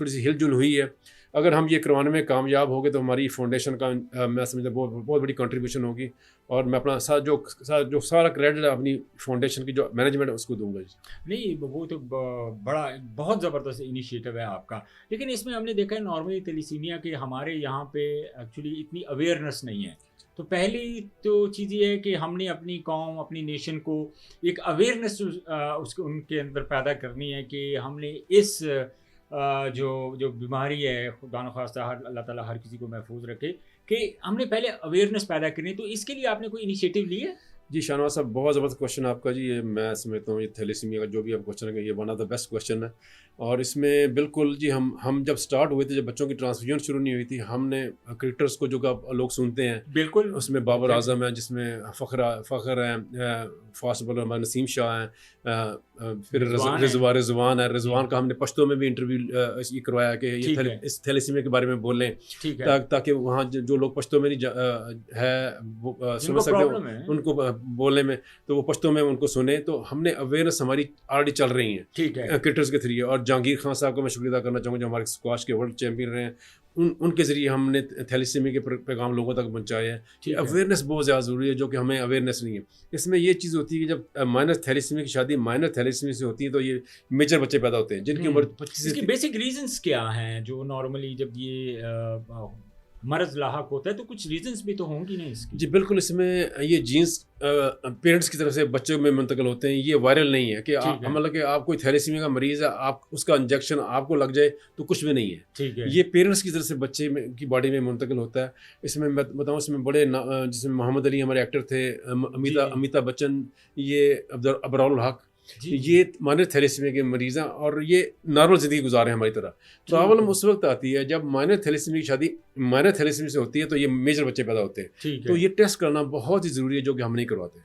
थोड़ी सी हिलजुल हुई है। अगर हम ये करवाने में कामयाब हो गए तो हमारी फाउंडेशन का मैं समझता हूँ बहुत बहुत बड़ी कंट्रीब्यूशन होगी, और मैं अपना जो सारा क्रेडिट अपनी फाउंडेशन की जो मैनेजमेंट है उसको दूंगा जी। नहीं वो तो बड़ा बहुत ज़बरदस्त इनिशिएटिव है आपका। लेकिन इसमें हमने देखा है नॉर्मली थैलेसीमिया के हमारे यहाँ पे एक्चुअली इतनी अवेयरनेस नहीं है। तो पहली तो चीज़ ये है कि हमने अपनी कौम, अपनी नेशन को एक अवेयरनेस उसके उनके अंदर पैदा करनी है कि हमने इस जो जो बीमारी है, खुदा न खास्ता हर अल्लाह ताला हर किसी को महफूज रखे, कि हमने पहले अवेयरनेस पैदा करनी है। तो इसके लिए आपने कोई इनिशिएटिव ली है? जी शाहनवाज साहब, बहुत ज़बरदस्त क्वेश्चन आपका जी। ये मैं समझता हूँ ये थैलेसीमिया का जो भी आप क्वेश्चन है, ये one of the best question है। और इसमें बिल्कुल जी, हम जब स्टार्ट हुए थे, जब बच्चों की ट्रांसफ्यूजन शुरू नहीं हुई थी, हमने क्रिकेटर्स को जो का लोग सुनते हैं, बिल्कुल। उसमें बाबर एग्ज़ैक्टली। आजम है, जिसमें फ़ख्र हैं, फास्ट बॉलर हमारे नसीम शाह हैं, फिर रिज़वान है। रिजवान है। जी, रिजवान का हमने पश्तो में भी इंटरव्यू ये करवाया कि ये ठीक है, इस थैलेसीमिया के बारे में बोलें, ठीक है। ताकि वहाँ जो लोग पश्तो में नहीं है वो समझ जिनको सकते हो प्रॉब्लम है। उनको बोलने में, तो वो पश्तो में उनको सुने। तो हमने अवेयरनेस हमारी ऑलरेडी चल रही है ठीक है। क्रिकेटर्स के थ्रू। और जहांगीर खान साहब का मैं शुक्रिया अदा करना चाहूँगा, जो हमारे स्क्वाश के वर्ल्ड चैंपियन रहे हैं। उनके ज़रिए हमने थैलेसीमिया के पैगाम लोगों तक पहुँचाए हैं। ठीक है। अवेयरनेस बहुत ज़्यादा ज़रूरी है, जो कि हमें अवेयरनेस नहीं है। इसमें ये चीज़ होती है कि जब माइनर थैलेसीमिया की शादी माइनर थैलेसीमिया से होती है, तो ये मेजर बच्चे पैदा होते हैं जिनकी उम्र 25 इसके से बेसिक रीजंस क्या हैं जो नॉर्मली जब ये मर्ज़ लाहक होता है तो कुछ रीजंस भी तो होंगी ना इसकी? जी बिल्कुल। इसमें ये जीन्स पेरेंट्स की तरफ से बच्चों में मुंतकिल होते हैं। ये वायरल नहीं है कि ठीक है, मतलब कि आप कोई थैलेसीमिया का मरीज़ है, आप उसका इंजेक्शन आपको लग जाए तो कुछ भी नहीं है। ठीक है। ये पेरेंट्स की तरफ से बच्चे में की बॉडी में मुंतकिल होता है। इसमें मैं बताऊँ, इसमें बड़े जिसमें मोहम्मद अली हमारे एक्टर थे, जी, जी। अमिताभ बच्चन, ये अबरारुल हक, जी, जी। ये माइनर थैलेसीमिया के मरीज़ हैं, और ये नॉर्मल ज़िंदगी गुजार रहे हैं हमारी तरह। ठीक प्रॉब्लम है, उस वक्त आती है जब माइनर थैलेसीमिया की शादी माइनर थैलेसीमिया से होती है, तो ये मेजर बच्चे पैदा होते हैं। ठीक तो है। ये टेस्ट करना बहुत ही ज़रूरी है, जो कि हम नहीं करवाते।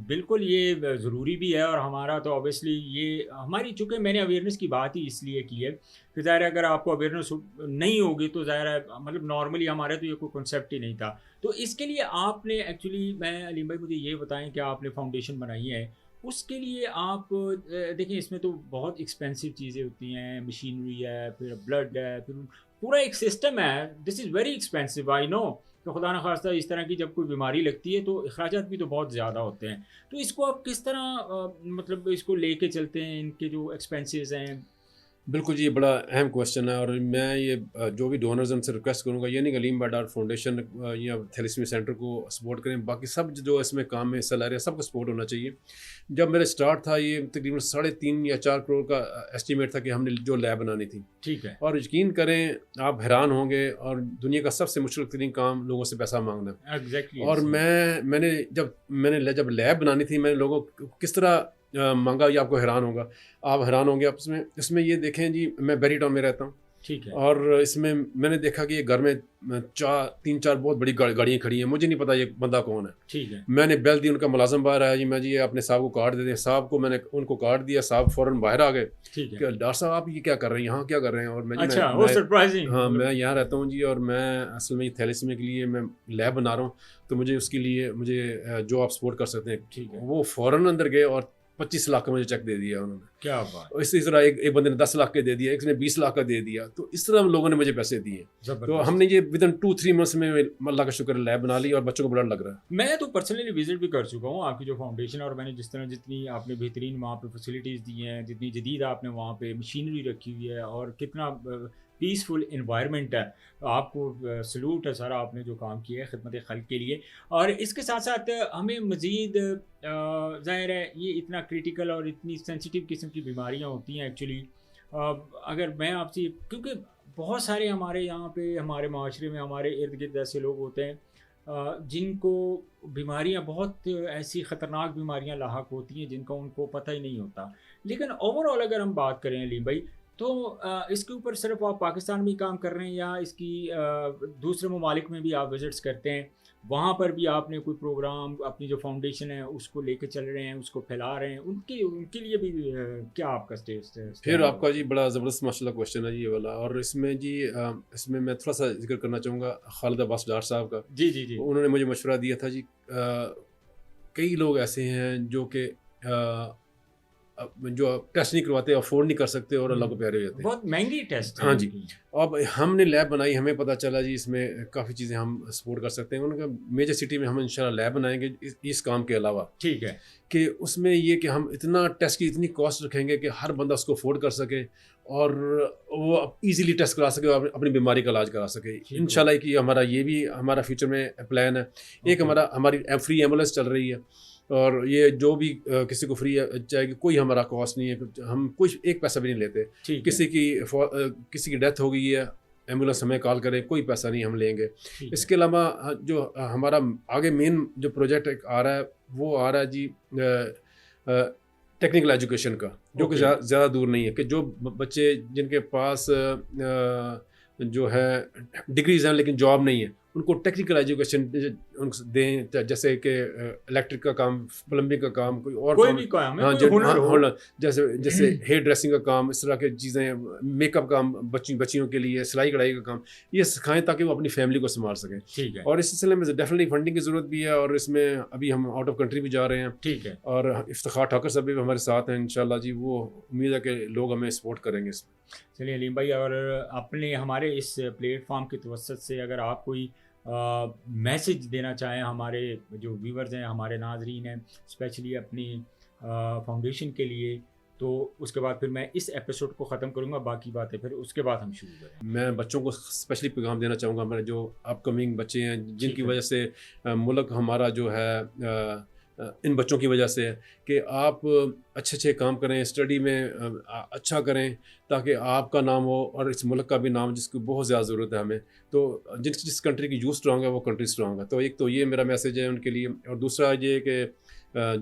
बिल्कुल ये ज़रूरी भी है और हमारा तो ऑब्वियसली ये हमारी, चूँकि मैंने अवेयरनेस की बात ही इसलिए की है कि ज़ाहिर है अगर आपको अवेयरनेस नहीं होगी तो ज़ाहिर है मतलब नॉर्मली हमारे तो ये कोई कॉन्सेप्ट ही नहीं था। तो इसके लिए आपने एक्चुअली, मैं अलीम भाई मुझे ये बताएँ कि आपने फाउंडेशन बनाई है, उसके लिए आप देखिए इसमें तो बहुत एक्सपेंसिव चीज़ें होती हैं, मशीनरी है, फिर ब्लड है, फिर पूरा एक सिस्टम है। This is very expensive I know. कि खुदा न खास्ता इस तरह की जब कोई बीमारी लगती है तो अखराजात भी तो बहुत ज़्यादा होते हैं। तो इसको आप किस तरह मतलब इसको लेके चलते हैं, इनके जो एक्सपेंसेस हैं? बिल्कुल जी, ये बड़ा अहम क्वेश्चन है और मैं ये जो भी डोनर्स हैं उनसे रिक्वेस्ट करूँगा ये नहीं कि अलीम बर्डार फाउंडेशन या थैलेसीमिया सेंटर को सपोर्ट करें, बाकी सब जो इसमें काम में हिस्सा ले रहे हैं सबको सपोर्ट होना चाहिए। जब मेरा स्टार्ट था ये तकरीबन 3.5 या 4 करोड़ का एस्टीमेट था कि हमने जो लैब बनानी थी, ठीक है। और यकीन करें आप हैरान होंगे, और दुनिया का सबसे मुश्किल तरीन काम लोगों से पैसा मांगना। एग्जैक्टली। और जब लैब बनानी थी मैंने लोगों को किस तरह मांगा, ये आपको हैरान होगा, आप हैरान होंगे। आप इसमें ये देखें जी, मैं बेरी टाउन में रहता हूँ, ठीक है। और इसमें मैंने देखा कि ये घर में 3-4 बहुत बड़ी गाड़ियाँ खड़ी हैं, मुझे नहीं पता ये बंदा कौन है। ठीक है। मैंने बेल दी, उनका मुलाजिम बाहर आया जी, मैं जी अपने साहब को कार्ड दे दें। साहब को मैंने उनको कार्ड दिया, साहब फ़ौरन बाहर आ गए ठीक है। कि डॉक्टर साहब आप ये क्या कर रहे हैं, यहाँ क्या कर रहे हैं। और मैं जी अच्छा, मैं, वो मैं सरप्राइजिंग। हाँ, मैं यहाँ रहता हूँ जी, और मैं असल में थैलेसीमिया के लिए मैं लैब बना रहा हूँ, तो मुझे उसके लिए जो आप सपोर्ट कर सकते हैं। ठीक है। वो फ़ौरन अंदर गए और 25 लाख का मुझे चेक दे दिया उन्होंने। क्या बात। और इसी तरह एक बंदे ने 10 लाख के दे दिया, एक ने 20 लाख का दे दिया। तो इस तरह लोगों ने मुझे पैसे दिए। तो जबरदस्त। हमने ये विदिन 2-3 मंथ्स में अल्लाह का शुक्र लैब बना ली और बच्चों को बड़ा लग रहा है। मैं तो पर्सनली विजिट भी कर चुका हूँ आपकी जो फाउंडेशन, और मैंने जितनी आपने बेहतरीन वहाँ पे फैसिलिटीज़ दी हैं, जितनी जदीद आपने वहाँ पे मशीनरी रखी हुई है, और कितना पीसफुल इन्वायरमेंट है, आपको सलूट है सर, आपने जो काम किया है खिदमत खल्क के लिए। और इसके साथ साथ हमें मज़ीद ज़ाहिर है ये इतना क्रिटिकल और इतनी सेंसिटिव किस्म की बीमारियाँ होती हैं एक्चुअली। अगर मैं आपसे, क्योंकि बहुत सारे हमारे यहाँ पे हमारे माशरे में हमारे इर्द गिर्द ऐसे लोग होते हैं जिनको बीमारियाँ, बहुत ऐसी ख़तरनाक बीमारियाँ लाहक होती हैं जिनका उनको पता ही नहीं होता। लेकिन ओवरऑल अगर हम बात करें अलीम भाई, तो इसके ऊपर सिर्फ आप पाकिस्तान में ही काम कर रहे हैं या इसकी दूसरे ममालिक में भी आप विज़िट्स करते हैं, वहाँ पर भी आपने कोई प्रोग्राम अपनी जो फाउंडेशन है उसको लेके चल रहे हैं, उसको फैला रहे हैं, उनके लिए भी क्या आपका फिर है? आपका जी बड़ा ज़बरदस्त माशाल्लाह क्वेश्चन है जी ये वाला। और इसमें जी इसमें मैं थोड़ा सा जिक्र करना चाहूँगा खालिद अब्बास डार साहब का। जी जी जी। उन्होंने मुझे मशवरा दिया था जी, कई लोग ऐसे हैं जो कि जो टेस्ट नहीं करवाते, अफोर्ड नहीं कर सकते और अल्लाह को प्यारे हो जाते हैं। बहुत महंगी टेस्ट है हाँ जी। इनकी। अब हमने लैब बनाई, हमें पता चला जी इसमें काफ़ी चीज़ें हम सपोर्ट कर सकते हैं। उनका मेजर सिटी में हम इंशाल्लाह लैब बनाएंगे इस काम के अलावा, ठीक है। कि उसमें ये कि हम इतना टेस्ट की इतनी कॉस्ट रखेंगे कि हर बंदा उसको अफोर्ड कर सके और वो इजीली टेस्ट करा सके और अपनी बीमारी का इलाज करा सके। इंशाल्लाह कि ये भी हमारा फ्यूचर में प्लान है। एक हमारी फ्री एम्बुलेंस चल रही है, और ये जो भी किसी को फ्री चाहे, कोई हमारा कॉस्ट नहीं है, हम कोई एक पैसा भी नहीं लेते। किसी की डेथ हो गई है, एम्बुलेंस हमें कॉल करे, कोई पैसा नहीं हम लेंगे। इसके अलावा जो हमारा आगे मेन जो प्रोजेक्ट आ रहा है वो आ रहा है जी टेक्निकल एजुकेशन का, जो कि ज़्यादा दूर नहीं है, कि जो बच्चे जिनके पास जो है डिग्रीज हैं लेकिन जॉब नहीं है, उनको टेक्निकल एजुकेशन उनको दें, जैसे कि इलेक्ट्रिक का काम, प्लम्बिंग का काम, कोई भी काम है, हाँ, कोई हुनर हो। जैसे हेयर ड्रेसिंग का काम, इस तरह की चीज़ें, मेकअप काम, बच्चियों के लिए सिलाई कढ़ाई का काम, ये सिखाएं ताकि वो अपनी फैमिली को संभाल सकें। ठीक है। और इस सिलसिले में डेफिनेटली फंडिंग की ज़रूरत भी है, और इसमें अभी हम आउट ऑफ कंट्री भी जा रहे हैं। ठीक है। और इफ्तिखार ठाकर साहब भी हमारे साथ हैं इंशाल्लाह जी, वो उम्मीद है कि लोग हमें सपोर्ट करेंगे इसमें। चलिए अलीम भाई, और अपने हमारे इस प्लेटफॉर्म के तवसत से अगर आप कोई मैसेज देना चाहें हमारे जो व्यूवर्स हैं, हमारे नाजरीन हैं, स्पेशली अपनी फाउंडेशन के लिए, तो उसके बाद फिर मैं इस एपिसोड को ख़त्म करूँगा, बाकी बातें फिर उसके बाद हम शुरू करें। मैं बच्चों को स्पेशली पैगाम देना चाहूँगा, हमारे जो अपकमिंग बच्चे हैं जिनकी वजह से मुल्क हमारा जो है इन बच्चों की वजह से है, कि आप अच्छे काम करें, स्टडी में अच्छा करें, ताकि आपका नाम हो और इस मुल्क का भी नाम, जिसकी बहुत ज़्यादा ज़रूरत है हमें। तो जिस कंट्री की यूथ स्ट्रॉन्ग है वो कंट्री स्ट्रॉन्ग है। तो एक तो ये मेरा मैसेज है उनके लिए, और दूसरा ये कि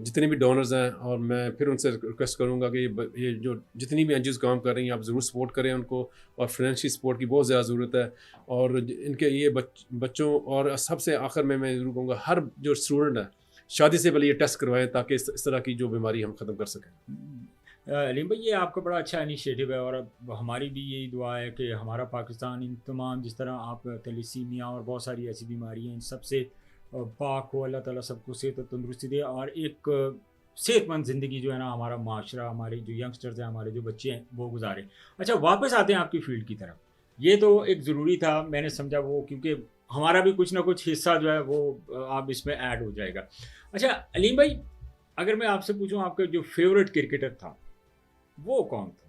जितने भी डोनर्स हैं, और मैं फिर उनसे रिक्वेस्ट करूंगा कि ये जो जितनी भी एनजीओज़ काम कर रही हैं, आप ज़रूर सपोर्ट करें उनको, और फाइनेंशियल सपोर्ट की बहुत ज़्यादा ज़रूरत है। और इनके ये बच्चों, और सबसे आखिर में मैं ज़रूर कहूँगा, हर जो स्टूडेंट है शादी से पहले ये टेस्ट करवाएं, ताकि इस तरह की जो बीमारी हम ख़त्म कर सकें। अलीम भाई, ये आपका बड़ा अच्छा इनिशिएटिव है, और हमारी भी यही दुआ है कि हमारा पाकिस्तान इन तमाम, जिस तरह आप थैलेसीमिया और बहुत सारी ऐसी बीमारियाँ, इन सबसे पाक हो, अल्लाह ताला सबको सेहत और तंदुरुस्ती दे, और एक सेहतमंद ज़िंदगी जो है ना हमारा माशरा, हमारे जो यंगस्टर्स हैं, हमारे जो बच्चे हैं, वो गुजारे। अच्छा, वापस आते हैं आपकी फील्ड की तरफ। ये तो एक ज़रूरी था, मैंने समझा वो, क्योंकि हमारा भी कुछ ना कुछ हिस्सा जो है वो आप इसमें ऐड हो जाएगा। अच्छा अलीम भाई, अगर मैं आपसे पूछूं आपका जो फेवरेट क्रिकेटर था वो कौन था?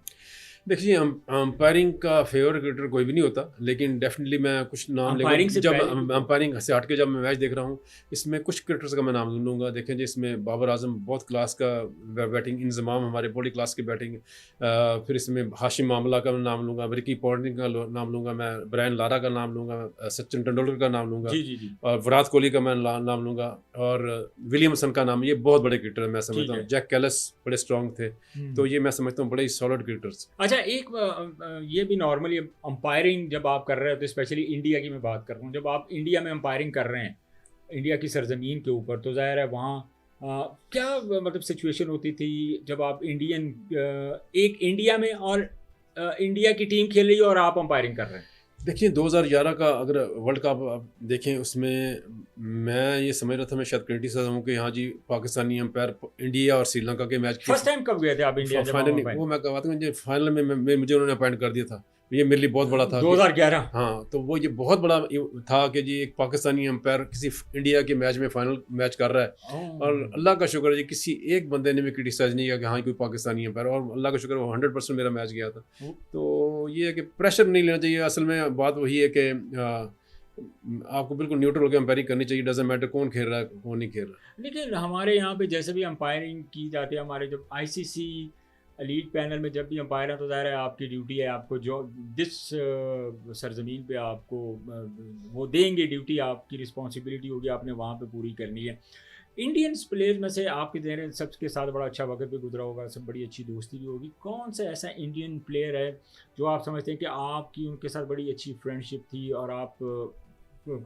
देखिए अंपायरिंग का फेवरेट क्रिकेटर कोई भी नहीं होता, लेकिन डेफिनेटली मैं कुछ नाम लेकर, अंपायरिंग से जब पहले भी तो अंपायरिंग से हट के जब मैं मैच देख रहा हूँ, इसमें कुछ क्रिकेटर्स का मैं नाम लूँगा। देखें जी, इसमें बाबर आजम बहुत क्लास का बैटिंग इंतजाम, हमारे बॉडी क्लास की बैटिंग। फिर इसमें हाशिम मामला का मैं नाम लूँगा, रिकी पॉन्टिंग का नाम लूँगा, मैं ब्रायन लारा का नाम लूँगा, सचिन तेंदुलकर का नाम लूँगा, जी जी जी। और विराट कोहली का मैं नाम लूँगा, और विलियमसन का नाम। ये बहुत बड़े क्रिकेटर मैं समझता हूँ। है। जैक कैलिस बड़े स्ट्रॉन्ग थे, तो ये मैं समझता हूँ बड़े ही सॉलिड क्रिकेटर्स। अच्छा एक ये भी नॉर्मली अंपायरिंग जब आप कर रहे हो तो स्पेशली इंडिया की मैं बात कर रहा हूँ, जब आप इंडिया में अंपायरिंग कर रहे हैं इंडिया की सरजमीन के ऊपर, तो जाहिर है वहाँ क्या मतलब सिचुएशन होती थी जब आप इंडियन एक इंडिया में और इंडिया की टीम खेल रही है और आप अंपायरिंग कर रहे हैं? देखिए 2011 का अगर वर्ल्ड कप आप देखें, उसमें मैं ये समझ रहा था, मैं शायद क्रिटिसाइज हूँ कि हाँ जी पाकिस्तानी अंपायर इंडिया और श्रीलंका के मैच फर्स्ट टाइम कब गए थे आप इंडिया जब आप फाइनल, अंपायर? वो मैं कहता हूँ फाइनल में मुझे उन्होंने अपॉइंट कर दिया था। ये मेरे लिए बहुत बड़ा था 2011। हाँ, तो वो ये बहुत बड़ा था कि जी एक पाकिस्तानी अंपायर किसी इंडिया के मैच में फाइनल मैच कर रहा है, और अल्लाह का शुक्र है जी किसी एक बंदे ने भी क्रिटिसाइज नहीं किया कि हाँ कोई पाकिस्तानी अंपायर, और अल्लाह का शुक्र वो 100% मेरा मैच गया था। तो ये है कि प्रेशर नहीं लेना चाहिए। असल में बात वही है कि आपको बिल्कुल न्यूट्रल होकर अंपायरिंग करनी चाहिए, डजेंट मैटर कौन खेल रहा है कौन नहीं खेल रहा। लेकिन हमारे यहाँ पे जैसे भी अंपायरिंग की जाती है, हमारे जब आईसीसी लीग पैनल में जब भी अंपायर है तो ज़ाहिर है आपकी ड्यूटी है, आपको जो जिस सरजमीन पे आपको वो देंगे ड्यूटी, आपकी रिस्पॉन्सिबिलिटी होगी, आपने वहाँ पे पूरी करनी है। इंडियंस प्लेयर्स में से आपके ज़हन सबके साथ बड़ा अच्छा वक्त भी गुजरा होगा, सब बड़ी अच्छी दोस्ती भी होगी, कौन सा ऐसा इंडियन प्लेयर है जो आप समझते हैं कि आपकी उनके साथ बड़ी अच्छी फ्रेंडशिप थी और आप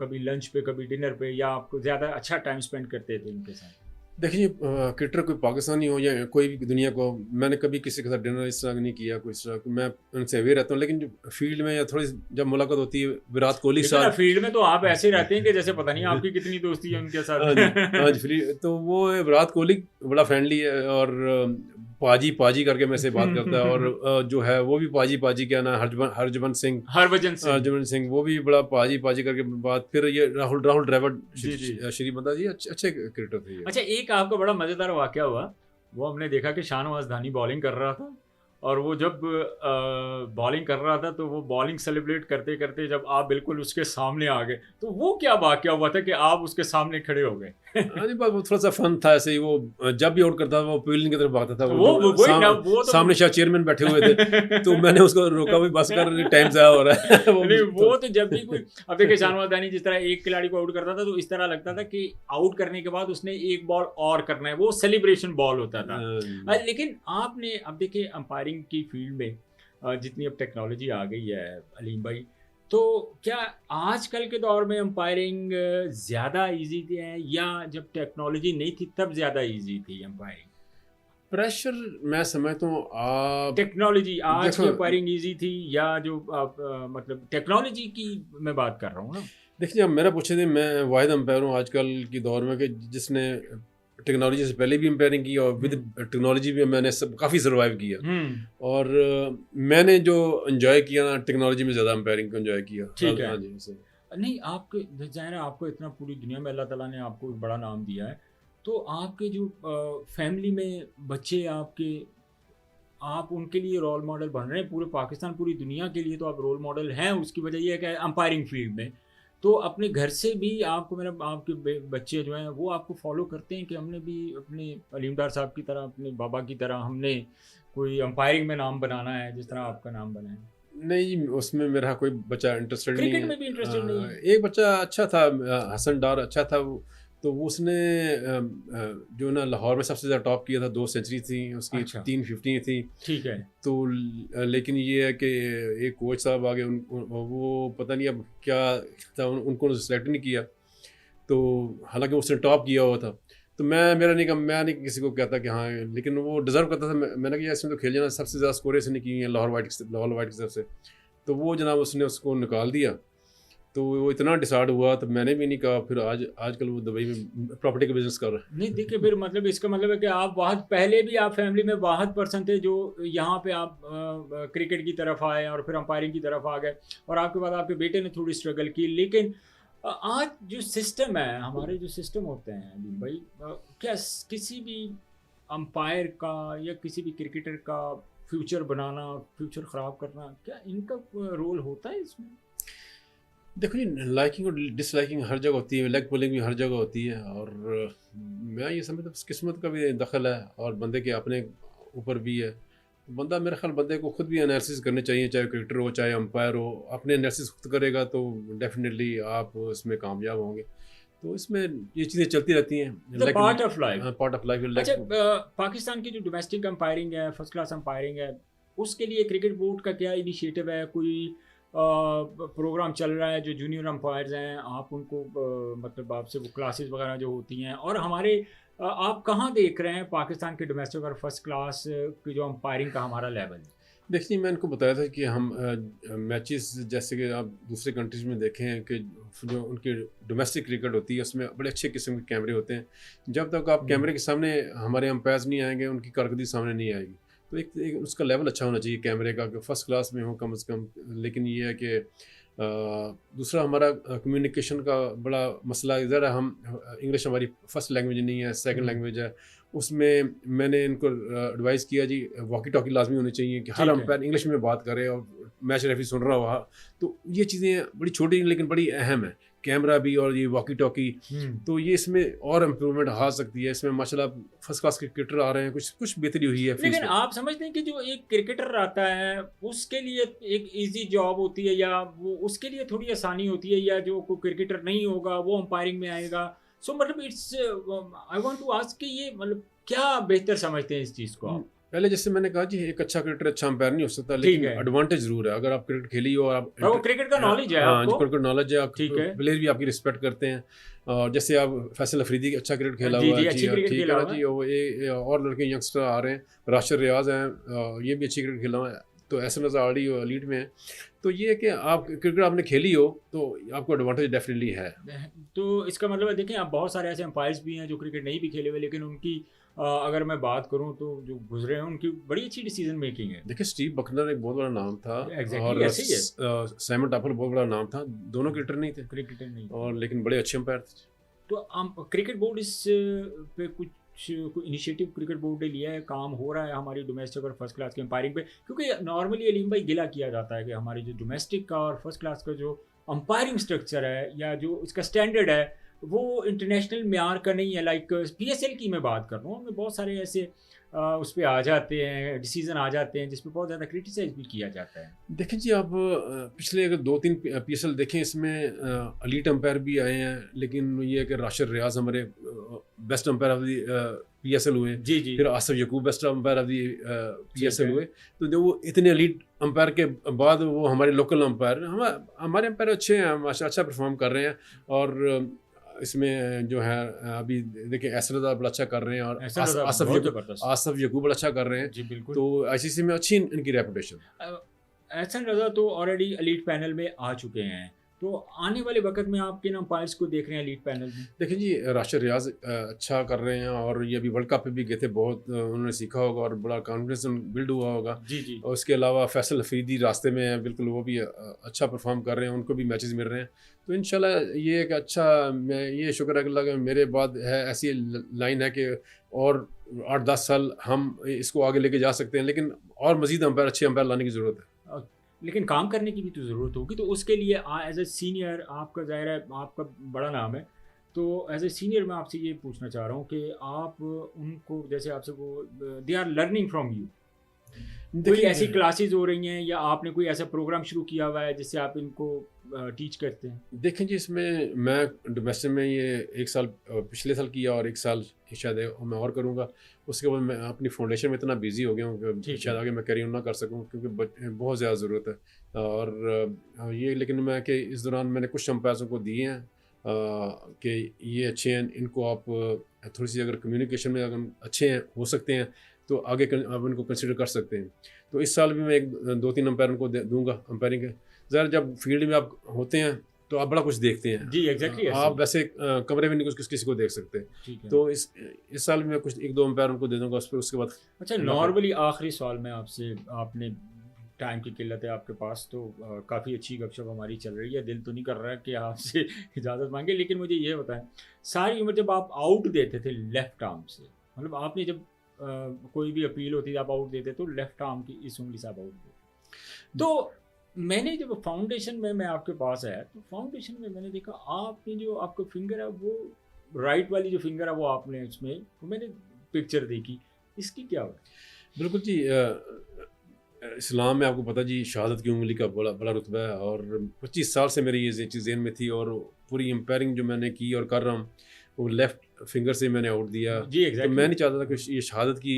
कभी लंच पे कभी डिनर पे या आपको ज़्यादा अच्छा टाइम स्पेंड करते थे उनके साथ? देखिए क्रिकेटर कोई पाकिस्तानी हो या कोई भी दुनिया को, मैंने कभी किसी के साथ डिनर इस तरह नहीं किया, कोई इस तरह मैं उनसे अवेयर रहता हूँ। लेकिन जो फील्ड में या थोड़ी जब मुलाकात होती है विराट कोहली साथ, फील्ड में तो आप ऐसे रहते हैं कि जैसे पता नहीं आपकी कितनी दोस्ती है उनके साथ। हाँ जी, तो वो विराट कोहली बड़ा फ्रेंडली है, और पाजी पाजी करके मेरे से बात करता है, और जो है वो भी पाजी पाजी क्या ना, हरभजन सिंह वो भी बड़ा पाजी पाजी करके बात। फिर ये राहुल द्रविड़ श्रीबंदा जी अच्छे क्रिकेटर थे। अच्छा एक आपका बड़ा मज़ेदार वाकया हुआ, वो हमने देखा कि शाहनवाज धानी बॉलिंग कर रहा था और वो जब बॉलिंग कर रहा था तो वो बॉलिंग सेलिब्रेट करते करते जब आप बिल्कुल उसके सामने आ गए, तो वो क्या वाकया हुआ था कि आप उसके सामने खड़े हो गए? हाँ जी, वो थोड़ा सा फन था ऐसे ही। वो जब भी आउट करता था वो पवेलियन की तरफ भागता था, वो सामने शायद चेयरमैन बैठे हुए थे तो मैंने उसको रोका, भी बस कर टाइम ज़ाया हो रहा है। वो तो जब भी कोई, अब देखिए शाहनवाज दानी जिस तरह एक खिलाड़ी को आउट करता था तो इस तरह लगता था कि आउट करने के बाद उसने एक बॉल और करना है, वो सेलिब्रेशन बॉल होता था। लेकिन आपने अब देखिए अंपायरिंग की फील्ड में जितनी अब टेक्नोलॉजी आ गई है अलीम भाई, तो क्या आजकल के दौर में अंपायरिंग ज़्यादा इजी है या जब टेक्नोलॉजी नहीं थी तब ज़्यादा इजी थी अंपायरिंग? प्रेशर मैं समझता हूँ टेक्नोलॉजी आज की अंपायरिंग इजी थी या जो मतलब टेक्नोलॉजी की मैं बात कर रहा हूँ ना। देखिए अब मेरा पूछे थे, मैं वाहिद अंपायर हूँ आजकल की दौर में कि जिसने टेक्नोलॉजी से पहले भी अंपायरिंग की और विद टेक्नोलॉजी भी मैंने सब काफ़ी सर्वाइव किया, और मैंने जो एंजॉय किया ना टेक्नोलॉजी में ज़्यादा अंपायरिंग को एंजॉय किया। ठीक है। हाँ जी, नहीं आपके ज़ाहिर है आपको इतना पूरी दुनिया में अल्लाह ताला ने आपको बड़ा नाम दिया है, तो आपके जो फैमिली में बच्चे आपके, आप उनके लिए रोल मॉडल बन रहे हैं, पूरे पाकिस्तान पूरी दुनिया के लिए तो आप रोल मॉडल हैं। उसकी वजह यह है कि अंपायरिंग फील्ड में तो अपने घर से भी आपको, मेरा आपके बच्चे जो हैं वो आपको फॉलो करते हैं कि हमने भी अपने अलीम डार साहब की तरह, अपने बाबा की तरह हमने कोई अंपायरिंग में नाम बनाना है जिस तरह आपका नाम बना है? नहीं, उसमें मेरा कोई बच्चा इंटरेस्टेड नहीं है। क्रिकेट में भी इंटरेस्टेड नहीं है? एक बच्चा अच्छा था, हसन डार अच्छा था, तो उसने जो ना लाहौर में सबसे ज़्यादा टॉप किया था, 2 सेंचुरी थी उसकी। अच्छा। 350 थी। ठीक है। तो लेकिन ये है कि एक कोच साहब आ गए, वो पता नहीं अब क्या था, उनको सेलेक्ट नहीं किया, तो हालांकि उसने टॉप किया हुआ था। तो मैं नहीं किसी को कहता कि हाँ, लेकिन वो डिज़र्व करता था। मैंने कहा इसमें तो खेल जाना, सबसे ज़्यादा स्कोर इसने की है लाहौर वाइट की तरफ से, तो वो जनाब उसने उसको निकाल दिया। तो वो इतना डिसाइड हुआ, तो मैंने भी नहीं कहा। फिर आजकल वो दुबई में प्रॉपर्टी का बिजनेस कर रहा है। नहीं देखिए, फिर मतलब इसका मतलब है कि आप बहुत पहले भी आप फैमिली में बहुत पर्सन थे जो यहाँ पे आप क्रिकेट की तरफ आए और फिर अंपायरिंग की तरफ आ गए, और आपके बाद आपके बेटे ने थोड़ी स्ट्रगल की, लेकिन आज जो सिस्टम है, हमारे जो सिस्टम होते हैं अभी भाई, क्या किसी भी अंपायर का या किसी भी क्रिकेटर का फ्यूचर बनाना, फ्यूचर ख़राब करना, क्या इनका रोल होता है इसमें? देखो जी, लाइकिंग और डिसलाइकिंग हर जगह होती है, लेग पुलिंग भी हर जगह होती है, और मैं ये समझता हूँ किस्मत का भी दखल है और बंदे के अपने ऊपर भी है। तो बंदा, मेरे ख्याल बंदे को खुद भी एनालिसिस करनी चाहिए, चाहे क्रिकेटर हो चाहे अंपायर हो, अपने एनालिसिस खुद करेगा तो डेफिनेटली आप इसमें कामयाब होंगे। तो इसमें ये चीज़ें चलती रहती हैं, the part of life. Part of life. अच्छा, पाकिस्तान की जो डोमेस्टिक अंपायरिंग है, फर्स्ट क्लास अंपायरिंग है, उसके लिए क्रिकेट बोर्ड का क्या इनिशिएटिव है? कोई प्रोग्राम चल रहा है जो जूनियर अंपायर्स हैं, आप उनको मतलब आपसे वो क्लासेस वगैरह जो होती हैं, और हमारे आप कहाँ देख रहे हैं पाकिस्तान के डोमेस्टिक और फर्स्ट क्लास की जो अंपायरिंग का हमारा लेवल है? देखिए, मैंने इनको बताया था कि हम मैचेस जैसे कि आप दूसरे कंट्रीज़ में देखे हैं कि जो उनकी डोमेस्टिक क्रिकेट होती है उसमें बड़े अच्छे किस्म के कैमरे होते हैं। जब तक आप कैमरे के सामने हमारे अंपायर्स नहीं आएंगे, उनकी कारकर्दगी सामने नहीं आएगी। तो एक उसका लेवल अच्छा होना चाहिए कैमरे का, कि फर्स्ट क्लास में हो कम से कम। लेकिन ये है कि दूसरा हमारा कम्युनिकेशन का बड़ा मसला इधर है। हम इंग्लिश हमारी फर्स्ट लैंग्वेज नहीं है, सेकंड लैंग्वेज है। उसमें मैंने इनको एडवाइस किया जी, वॉकी टॉकी लाजमी होनी चाहिए कि हर ठीक है। अंपायर इंग्लिश में बात करे और मैच रेफरी सुन रहा हुआ। तो ये चीज़ें बड़ी छोटी लेकिन बड़ी अहम है, कैमरा भी और ये वॉकी टॉकी। तो ये इसमें और इम्प्रूवमेंट आ सकती है। इसमें माशाल्लाह फर्स्ट क्लास क्रिकेटर आ रहे हैं, कुछ कुछ बेहतरी हुई है फीस लेकिन में। आप समझते हैं कि जो एक क्रिकेटर आता है उसके लिए एक इजी जॉब होती है, या वो उसके लिए थोड़ी आसानी होती है, या जो कोई क्रिकेटर नहीं होगा वो अंपायरिंग में आएगा? सो मतलब it's I want to ask कि ये मतलब क्या बेहतर समझते हैं इस चीज़ को आप? पहले जैसे मैंने कहा जी, एक अच्छा क्रिकेटर अच्छा अंपायर नहीं हो सकता, ठीक लेकिन है। एडवांटेज जरूर है। अगर आप क्रिकेट खेली हो और आप और वो क्रिकेट का नॉलेज है हाँ जी, आपको? क्रिकेट नॉलेज है, आप ठीक है। प्लेयर भी आपकी रिस्पेक्ट करते हैं। और जैसे आप फैसल अफरीदी अच्छा क्रिकेट खेला जी, हुआ जी, है अच्छी जी, क्रिकेट ठीक खेला है ना हुआ है। जी। वो ये और लड़के यंगस्टर आ रहे हैं, राशिद रियाज हैं, ये भी अच्छी क्रिकेट खेला हुआ है। तो ऐसे नजर ऑलरेडी लीड में है। तो ये है कि आप क्रिकेट आपने खेली हो तो आपको एडवांटेज डेफिनेटली है। तो इसका मतलब है, देखें, आप बहुत सारे ऐसे अंपायर्स भी हैं जो क्रिकेट नहीं भी खेले हुए, लेकिन उनकी अगर मैं बात करूं तो जो गुजरे हैं उनकी बड़ी अच्छी डिसीजन मेकिंग है। देखिए, स्टीव बकनर एक बहुत बड़ा नाम था, एग्जैक्टली और ऐसे ही है। साइमन टाफर बहुत बड़ा नाम था। दोनों क्रिकेटर नहीं थे, क्रिकेटर नहीं। और लेकिन बड़े अच्छे अंपायर थे। तो क्रिकेट बोर्ड इस पे कुछ कोई इनिशिएटिव क्रिकेट बोर्ड ने लिया है? काम हो रहा है हमारी डोमेस्टिक और फर्स्ट क्लास की अंपायरिंग पे? क्योंकि नॉर्मली अलीम भाई गिला किया जाता है कि हमारी जो डोमेस्टिक का और फर्स्ट क्लास का जो अंपायरिंग स्ट्रक्चर है या जो इसका स्टैंडर्ड है वो इंटरनेशनल म्यार का नहीं है। लाइक PSL की मैं बात कर रहा हूँ, उनमें बहुत सारे ऐसे उस पर आ जाते हैं, डिसीजन आ जाते हैं जिसपे बहुत ज़्यादा क्रिटिसाइज भी किया जाता है। देखें जी, आप पिछले अगर 2-3 PSL देखें, इसमें एलीट अंपायर भी आए हैं, लेकिन ये है कि राशिद रियाज हमारे best umpire of the PSL हुए। जी, जी। फिर Asif Yaqoob best umpire of the ठीक PSL है। हुए। तो जो वो इतने एलीट अंपायर के बाद वो हमारे लोकल अंपायर, हमारे अंपायर अच्छे हैं, माशा अच्छा परफॉर्म कर रहे हैं। और इसमें जो है अभी देखिए एहसन रज़ा बड़ा अच्छा कर रहे हैं, और ऐसा लगा बहुत ज़बरदस्त। आसिफ यकूब बड़ा अच्छा कर रहे हैं। जी बिल्कुल। तो ICC में अच्छी इनकी रेपुटेशन। एहसन रज़ा तो ऑलरेडी एलीट पैनल में आ चुके हैं, तो आने वाले वक्त में आप किन अंपायर्स को देख रहे हैं एलीट पैनल में? देखिए जी, राशिद रियाज अच्छा कर रहे हैं, और ये अभी वर्ल्ड कप पे भी गए थे, बहुत उन्होंने सीखा होगा और बड़ा कॉन्फिडेंस बिल्ड हुआ होगा। जी, जी। और उसके अलावा फैसल अफरीदी रास्ते में है, बिल्कुल वो भी अच्छा परफॉर्म कर रहे हैं, उनको भी मैचेस मिल रहे हैं। तो इंशाल्लाह ये एक अच्छा, मैं ये शुक्र है अल्लाह का, मेरे बाद है ऐसी लाइन है कि और 8-10 साल हम इसको आगे लेके जा सकते हैं, लेकिन और मज़ीद अंपायर, अच्छे अंपायर लाने की ज़रूरत है। लेकिन काम करने की भी तो ज़रूरत होगी, तो उसके लिए एज ए सीनियर, आपका ज़ाहिर है आपका बड़ा नाम है, तो एज ए सीनियर मैं आपसे ये पूछना चाह रहा हूँ कि आप उनको, जैसे आपसे वो they are learning from you, कोई देखिए, ऐसी क्लासेस हो रही हैं या आपने कोई ऐसा प्रोग्राम शुरू किया हुआ है जिससे आप इनको टीच करते हैं? देखें जी, इसमें मैं डोमेस्टिक में ये 1 साल पिछले साल किया, और 1 साल शायद मैं और करूँगा। उसके बाद मैं अपनी फाउंडेशन में इतना बिजी हो गया हूँ कि शायद आगे मैं कैरी ऑन ना कर सकूँ, क्योंकि बहुत ज़्यादा ज़रूरत है। और ये, लेकिन मैं कि इस दौरान मैंने कुछ अंपायर्स को दिए हैं कि ये अच्छे हैं, इनको आप थोड़ी सी अगर कम्युनिकेशन में अगर अच्छे हैं हो सकते हैं तो आगे आप इनको कंसिडर कर सकते हैं। तो इस साल भी मैं 2-3 अंपायर को दूंगा अंपायरिंग के। ज़रा जब फील्ड में आप होते हैं तो आप बड़ा कुछ देखते हैं जी एग्जैक्टली। आप वैसे कमरे में नहीं कुछ किसी को देख सकते। ठीक है। तो इस साल में कुछ 1-2 अंपायर उनको दे दूंगा, उसके बाद। अच्छा, नॉर्मली आखिरी सवाल में आपसे, आपने टाइम की किल्लत है आपके पास, तो काफ़ी अच्छी गपशप हमारी चल रही है। दिल तो नहीं कर रहा है कि आपसे इजाज़त मांगे, लेकिन मुझे ये बताएं, सारी उम्र जब आप आउट देते थे लेफ़्ट आर्म से, मतलब आपने जब कोई भी अपील होती थी आप आउट देते तो लेफ़्ट आर्म की इस उंगली से आप आउट देते। तो मैंने जब फाउंडेशन में मैं आपके पास आया तो फाउंडेशन में मैंने देखा आपने जो आपका फिंगर है वो राइट वाली जो फिंगर है वो आपने उसमें, वो मैंने पिक्चर देखी, इसकी क्या हो? बिल्कुल जी। इस्लाम में आपको पता जी शहादत की उंगली का बड़ा बड़ा रुतबा है, और 25 साल से मेरी ये चीज़ ज़हन में थी, और पूरी एम्पायरिंग जो मैंने की और कर रहा हूँ वो लेफ़्ट फिंगर से मैंने आउट दिया। जी तो एग्जैक्टली। मैं नहीं चाहता था कि ये शहादत की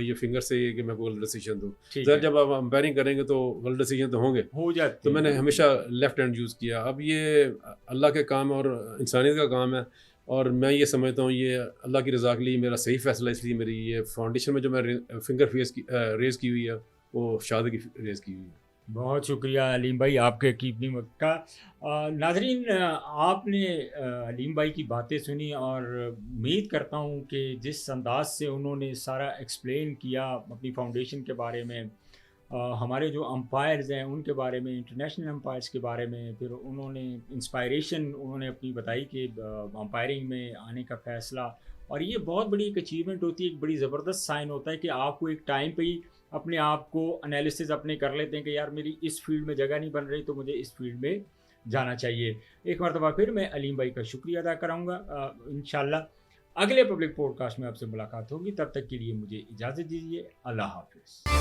ये फिंगर से कि मैं कोई गलत डिसीजन दूँ। ठीक सर है, जब आप एम्पायरिंग करेंगे तो गलत डिसीजन तो होंगे, हो जाते तो हैं मैंने बिल्कुल। हमेशा लेफ़्ट हैंड यूज़ किया। अब ये अल्लाह के काम और इंसानियत का काम है, और मैं ये समझता हूँ ये अल्लाह की रज़ा के लिए मेरा सही फ़ैसला, इसलिए मेरी ये फाउंडेशन में जो मैं फिंगर रेज़ की हुई है वो शहादत की रेज़ की हुई है। बहुत शुक्रिया अलीम भाई आपके कीमती वक्त का। नाजरीन, आपने अलीम भाई की बातें सुनी और उम्मीद करता हूँ कि जिस अंदाज से उन्होंने सारा एक्सप्लेन किया अपनी फाउंडेशन के बारे में, हमारे जो अंपायर्स हैं उनके बारे में, इंटरनेशनल अंपायर्स के बारे में, फिर उन्होंने इंस्पायरेशन उन्होंने अपनी बताई कि अंपायरिंग में आने का फ़ैसला, और ये बहुत बड़ी एक अचीवमेंट होती है, एक बड़ी ज़बरदस्त साइन होता है कि आपको एक टाइम पे ही अपने आप को एनालिसिस अपने कर लेते हैं कि यार मेरी इस फील्ड में जगह नहीं बन रही तो मुझे इस फील्ड में जाना चाहिए। एक मरतबा फिर मैं अलीम भाई का शुक्रिया अदा कराऊँगा। इंशाल्लाह अगले पब्लिक पॉडकास्ट में आपसे मुलाकात होगी, तब तक के लिए मुझे इजाज़त दीजिए। अल्लाह हाफ़िज़।